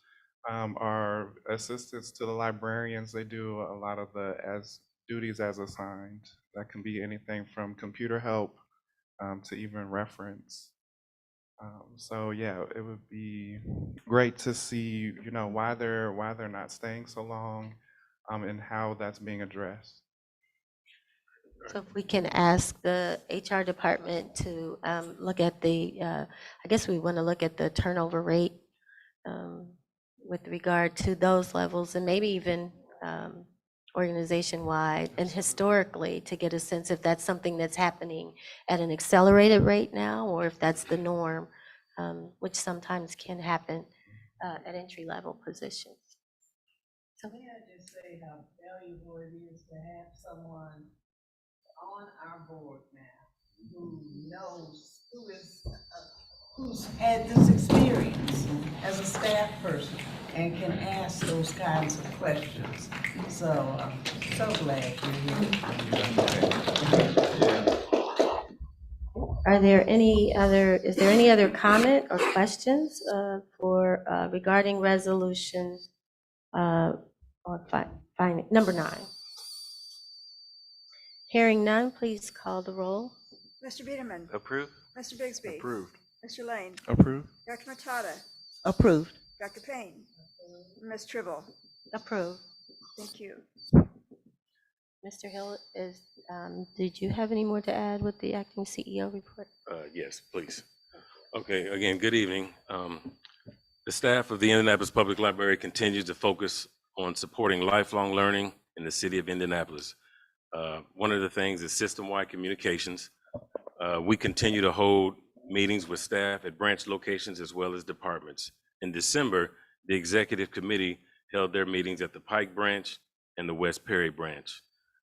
are assistants to the librarians. They do a lot of the duties as assigned. That can be anything from computer help to even reference. So yeah, it would be great to see, why they're not staying so long, and how that's being addressed. So if we can ask the HR department to look at I guess we want to look at the turnover rate with regard to those levels, and maybe even organization-wide and historically, to get a sense if that's something that's happening at an accelerated rate now, or if that's the norm, which sometimes can happen at entry-level positions. So May I just say how valuable it is to have someone on our board now who knows, who's had this experience as a staff person and can ask those kinds of questions. So I'm so glad you're here. Is there any other comment or questions regarding resolution number 9? Hearing none, please call the roll. Mr. Biederman. Approved. Mr. Bigsby. Approved. Mr. Lane. Approved. Dr. Matata. Approved. Dr. Payne. Ms. Tribble. Approved. Thank you. Mr. Hill, did you have any more to add with the acting CEO report? Yes, please. Okay, again, good evening. The staff of the Indianapolis Public Library continues to focus on supporting lifelong learning in the city of Indianapolis. One of the things is system-wide communications. We continue to hold meetings with staff at branch locations as well as departments. In December, the executive committee held their meetings at the Pike branch and the West Perry branch.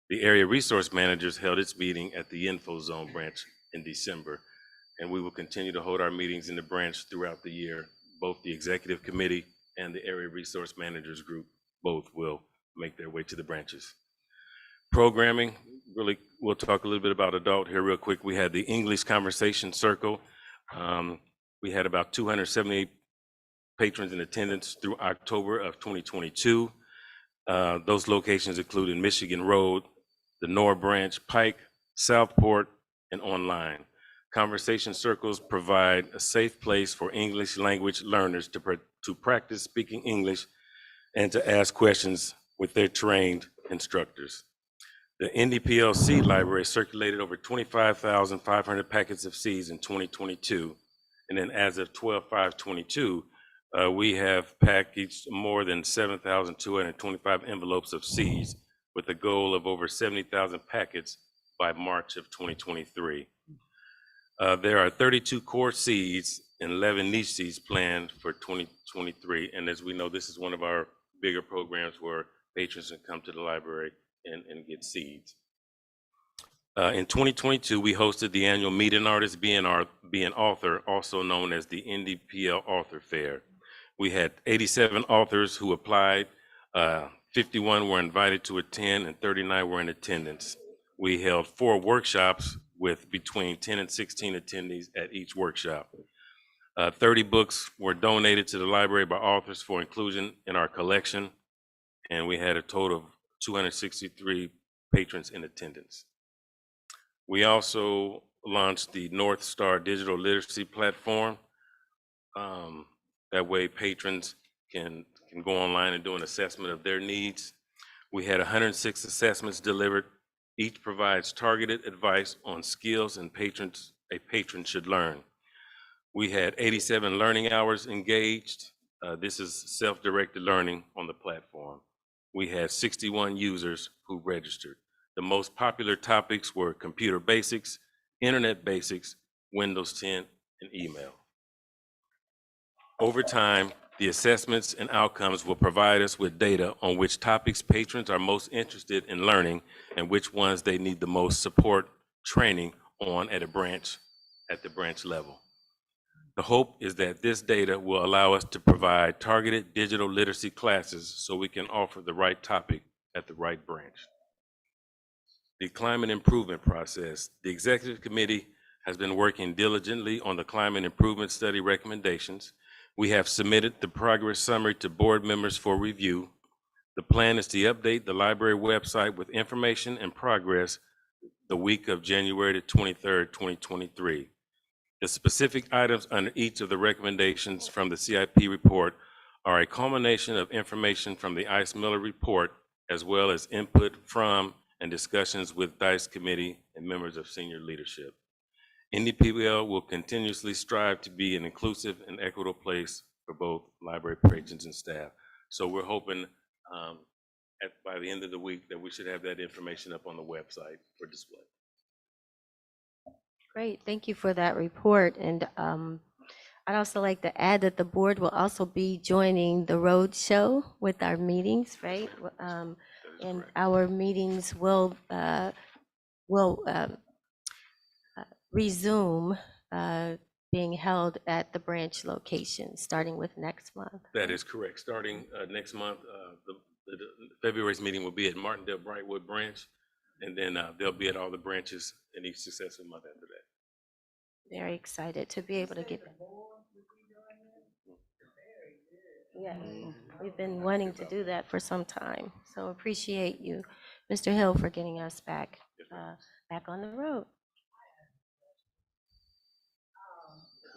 The area resource managers held its meeting at the Info Zone branch in December, and we will continue to hold our meetings in the branch throughout the year. Both the executive committee and the area resource managers group both will make their way to the branches. Programming, really, we'll talk a little bit about adult here real quick. We had the English Conversation Circle. We had about 278 patrons in attendance through October of 2022. Those locations include in Michigan Road, the Nor Branch, Pike, Southport, and online. Conversation circles provide a safe place for English language learners to practice speaking English and to ask questions with their trained instructors. The NDPLC library circulated over 25,500 packets of seeds in 2022. And then as of 12/5/22, we have packaged more than 7,225 envelopes of seeds with a goal of over 70,000 packets by March of 2023. There are 32 core seeds and 11 niche seeds planned for 2023. And as we know, this is one of our bigger programs where patrons can come to the library and get seeds. In 2022, we hosted the annual Meet an Artist, Be an Author, also known as the NDPL Author Fair. We had 87 authors who applied, 51 were invited to attend, and 39 were in attendance. We held 4 workshops with between 10 and 16 attendees at each workshop. 30 books were donated to the library by authors for inclusion in our collection, and we had a total of 263 patrons in attendance. We also launched the North Star Digital Literacy Platform. That way patrons can go online and do an assessment of their needs. We had 106 assessments delivered. Each provides targeted advice on skills a patron should learn. We had 87 learning hours engaged. This is self-directed learning on the platform. We had 61 users who registered. The most popular topics were computer basics, internet basics, Windows 10, and email. Over time, the assessments and outcomes will provide us with data on which topics patrons are most interested in learning and which ones they need the most support training on at the branch level. The hope is that this data will allow us to provide targeted digital literacy classes so we can offer the right topic at the right branch. The climate improvement process. The executive committee has been working diligently on the climate improvement study recommendations. We have submitted the progress summary to board members for review. The plan is to update the library website with information and progress the week of January the 23rd, 2023. The specific items under each of the recommendations from the CIP report are a culmination of information from the ICE Miller report, as well as input from and discussions with DICE committee and members of senior leadership. NDPL will continuously strive to be an inclusive and equitable place for both library patrons and staff. So we're hoping by the end of the week that we should have that information up on the website for display. Great, thank you for that report. And I'd also like to add that the board will also be joining the road show with our meetings, right? And our meetings will resume being held at the branch location, starting with next month. That is correct. Starting next month, February's meeting will be at Martindale Brightwood branch, and then they'll be at all the branches in each successive month after that. Very excited to be able to get. Yeah, we've been wanting to do that for some time. So appreciate you, Mr. Hill, for getting us back on the road.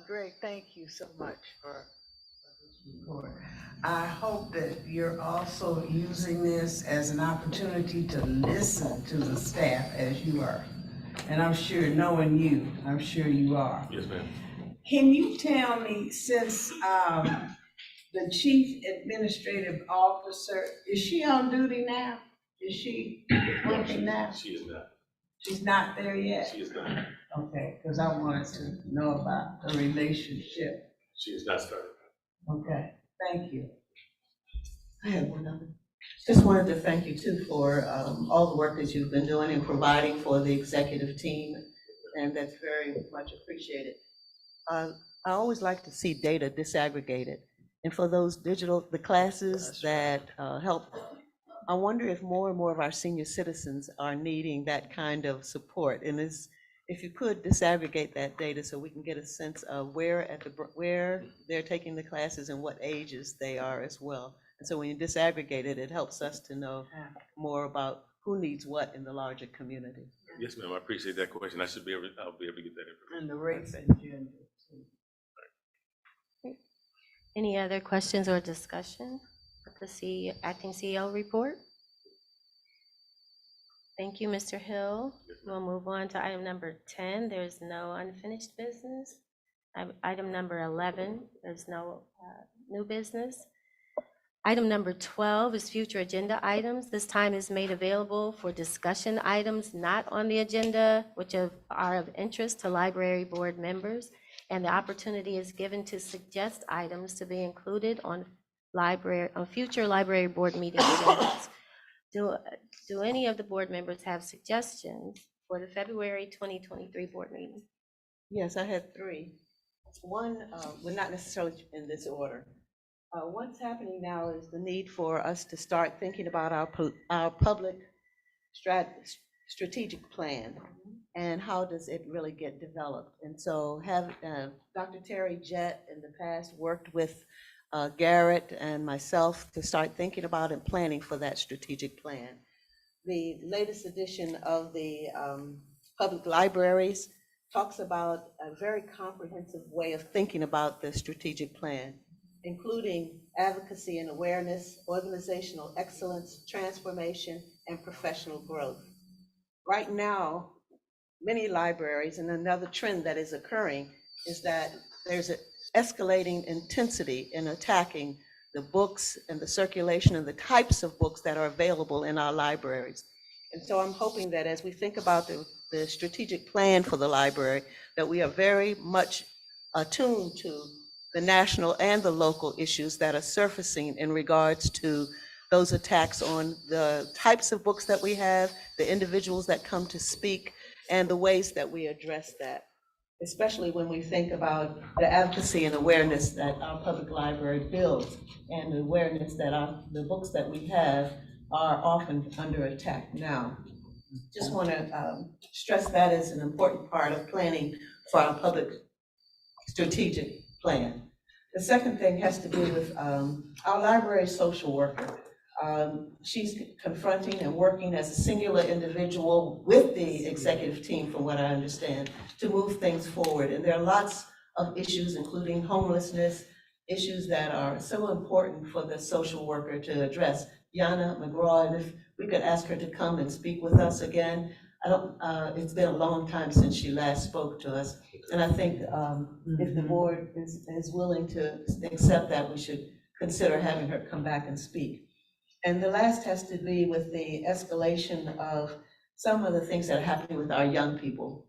Greg, thank you so much for this report. I hope that you're also using this as an opportunity to listen to the staff as you are. And I'm sure, knowing you, I'm sure you are. Yes, ma'am. Can you tell me, since the chief administrative officer, is she on duty now? Is she working now? She is not. She's not there yet? She is not. Okay, because I wanted to know about the relationship. She is not started. Okay, thank you. I have one other. Just wanted to thank you too for all the work that you've been doing and providing for the executive team, and that's very much appreciated. I always like to see data disaggregated, and for those the classes that help, I wonder if more and more of our senior citizens are needing that kind of support, and if you could disaggregate that data so we can get a sense of where they're taking the classes and what ages they are as well. And so when you disaggregate it, it helps us to know more about who needs what in the larger community. Yes, ma'am. I appreciate that question. I'll be able to get that information. And the race and gender. Any other questions or discussion with the acting CEO report? Thank you, Mr. Hill. We'll move on to item number 10. There's no unfinished business. Item number 11, there's no new business. Item number 12 is future agenda items. This time is made available for discussion items not on the agenda, which are of interest to library board members, and the opportunity is given to suggest items to be included on future library board meeting agendas. Do any of the board members have suggestions for the February 2023 board meeting? Yes, I had three. One, well, not necessarily in this order. What's happening now is the need for us to start thinking about our public strategic plan and how does it really get developed? And so have Dr. Terry Jett in the past worked with Garrett and myself to start thinking about and planning for that strategic plan. The latest edition of the public libraries talks about a very comprehensive way of thinking about the strategic plan, including advocacy and awareness, organizational excellence, transformation, and professional growth. Right now, many libraries, and another trend that is occurring is that there's an escalating intensity in attacking the books and the circulation and the types of books that are available in our libraries. And so I'm hoping that as we think about the strategic plan for the library, that we are very much attuned to the national and the local issues that are surfacing in regards to those attacks on the types of books that we have, the individuals that come to speak, and the ways that we address that, especially when we think about the advocacy and awareness that our public library builds, and the awareness that the books that we have are often under attack now. Just want to stress that as an important part of planning for our public strategic plan. The second thing has to do with our library social worker. She's confronting and working as a singular individual with the executive team, from what I understand, to move things forward. And there are lots of issues, including homelessness, issues that are so important for the social worker to address. Yana McGraw, and if we could ask her to come and speak with us again. It's been a long time since she last spoke to us. And I think if the board is willing to accept that, we should consider having her come back and speak. And the last has to be with the escalation of some of the things that are happening with our young people.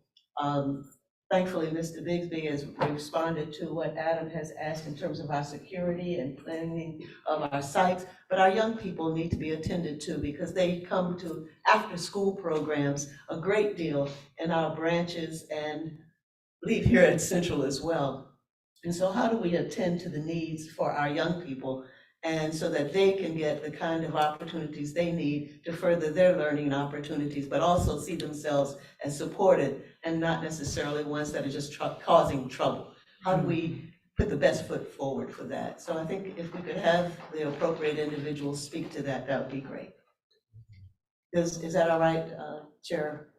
Thankfully, Mr. Bigsby has responded to what Adam has asked in terms of our security and planning of our sites, but our young people need to be attended to because they come to after-school programs a great deal in our branches and leave here at Central as well. And so how do we attend to the needs for our young people, and so that they can get the kind of opportunities they need to further their learning opportunities, but also see themselves as supported and not necessarily ones that are just causing trouble? How do we put the best foot forward for that? So I think if we could have the appropriate individuals speak to that, that would be great. Is that all right, Chair?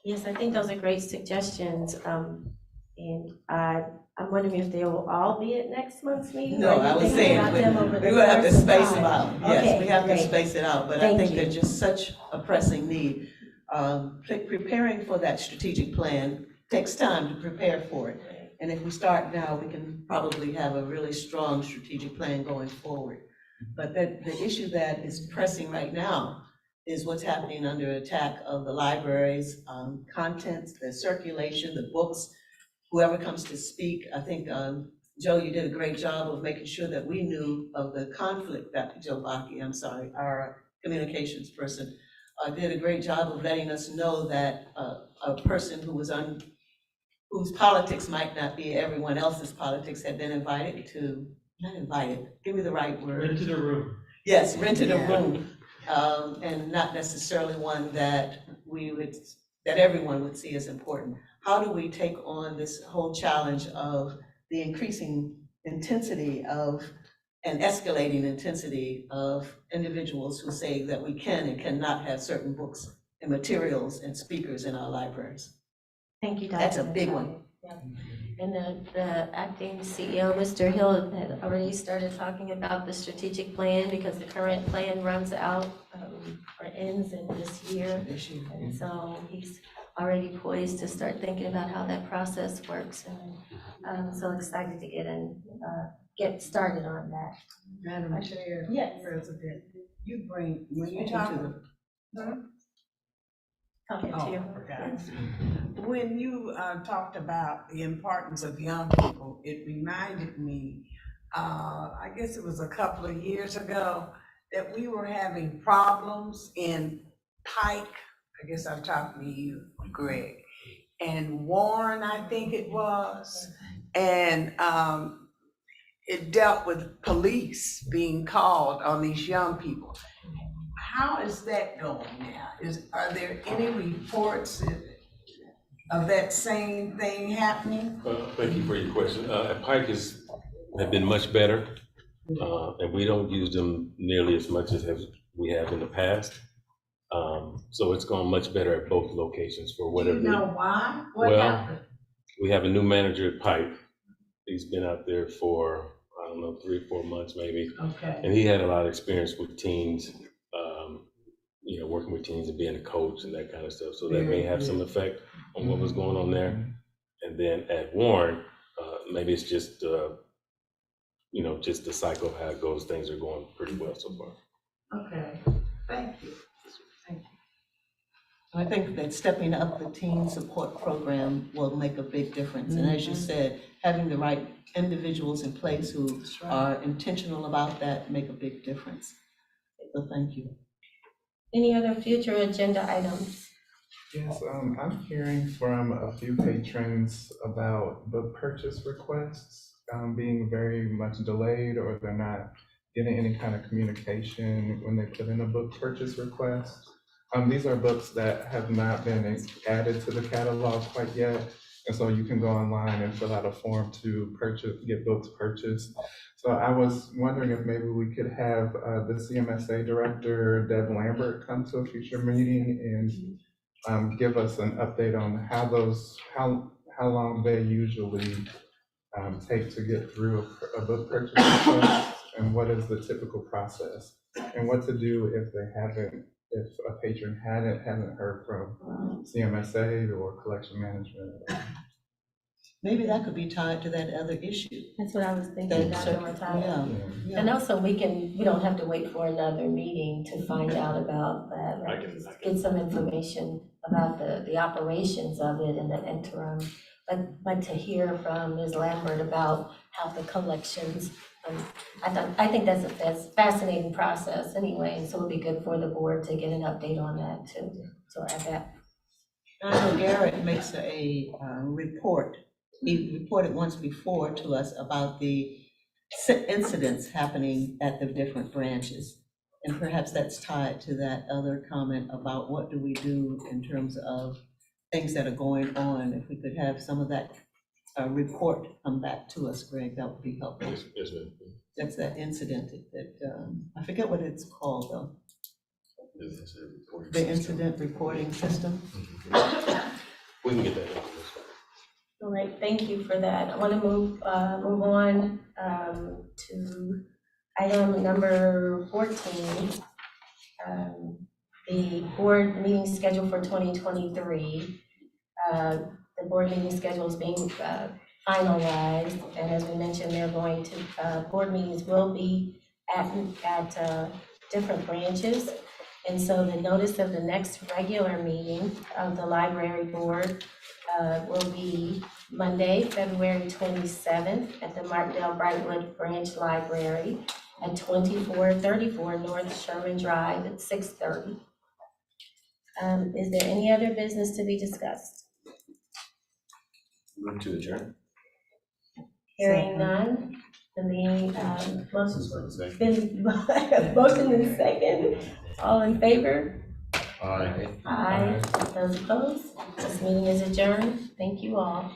Yes, I think those are great suggestions. And I'm wondering if they will all be at next month's meeting? No, or you I was thinking saying, about them over the we're gonna have to course of space time? them out. Yes, Okay, we have to great. space it out, but I Thank think you. there's just such a pressing need. Preparing for that strategic plan takes time to prepare for it. And if we start now, we can probably have a really strong strategic plan going forward. But the issue that is pressing right now is what's happening under attack of the libraries, contents, the circulation, the books, whoever comes to speak. I think, Joe, you did a great job of making sure that we knew of the conflict that Joe Baki, I'm sorry, our communications person, did a great job of letting us know that a person who was whose politics might not be everyone else's politics had been invited to, not invited, give me the right word. Rented a room. Yes, rented a room, and not necessarily one that that everyone would see as important. How do we take on this whole challenge of the increasing intensity of and escalating intensity of individuals who say that we can and cannot have certain books and materials and speakers in our libraries? Thank you, Dr. That's a big one. Yeah. And the acting CEO, Mr. Hill, had already started talking about the strategic plan because the current plan runs out or ends in this year. And so he's already poised to start thinking about how that process works. And I'm so excited to get started on that. Madam Chair. Yes. President, when you Speaking talk. to them. Talking to Oh, you. forgot. When you talked about the importance of young people, it reminded me, I guess it was a couple of years ago, that we were having problems in Pike. I guess I'm talking to you, Greg, and Warren, I think it was. And it dealt with police being called on these young people. how is that going now? Are there any reports of that same thing happening? Thank you for your question. Pike have been much better, and we don't use them nearly as much as we have in the past. So it's gone much better at both locations for Do whatever. you know why? What Well, happened? we have a new manager at Pike. He's been out there for, I don't know, 3 or 4 months maybe. Okay. And he had a lot of experience with teams, you know, working with teams and being a coach and that kind of stuff. So that may have some effect on what was going on there. And then at Warren, maybe it's just, you know, just the cycle of how it goes. Things are going pretty well so far. Okay, thank you. I think that stepping up the teen support program will make a big difference. And as you said, having the right individuals in place who are intentional about that make a big difference. So thank you. Any other future agenda items? Yes, I'm hearing from a few patrons about book purchase requests being very much delayed, or they're not getting any kind of communication when they put in a book purchase request. These are books that have not been added to the catalog quite yet. And so you can go online and fill out a form to get books purchased. So I was wondering if maybe we could have the CMSA director, Deb Lambert, come to a future meeting and give us an update on how long they usually take to get through a book purchase request, and what is the typical process, and what to do if a patron hasn't heard from CMSA or collection management. Maybe that could be tied to that other issue. That's what I was thinking, Dr. Mortaja. Yeah. And also we don't have to wait for another meeting to find out about that. I Right? can- Just get some information about the operations of it in the interim. But to hear from Ms. Lambert about how the collections, I think that's a fascinating process anyway. So it'd be good for the board to get an update on that too. So add that. I know Garrett makes a report. He reported once before to us about the incidents happening at the different branches. And perhaps that's tied to that other comment about what do we do in terms of things that are going on. If we could have some of that report come back to us, Greg, that would be helpful. Yes, ma'am. That's that incident that, I forget what it's called though. The incident reporting system. We can get that information. All right, thank you for that. I want to move on to item number 14. The board meeting schedule for 2023. The board meeting schedule is being finalized, and as we mentioned, they're going to, board meetings will be at different branches. And so the notice of the next regular meeting of the library board will be Monday, February 27th at the Martindale Brightwood Branch Library at 2434 North Sherman Drive at 6:30. Is there any other business to be discussed? Move to adjourn. Hearing none, the meeting, motion and second. All in favor? Aye. Aye. Those opposed? This meeting is adjourned. Thank you all.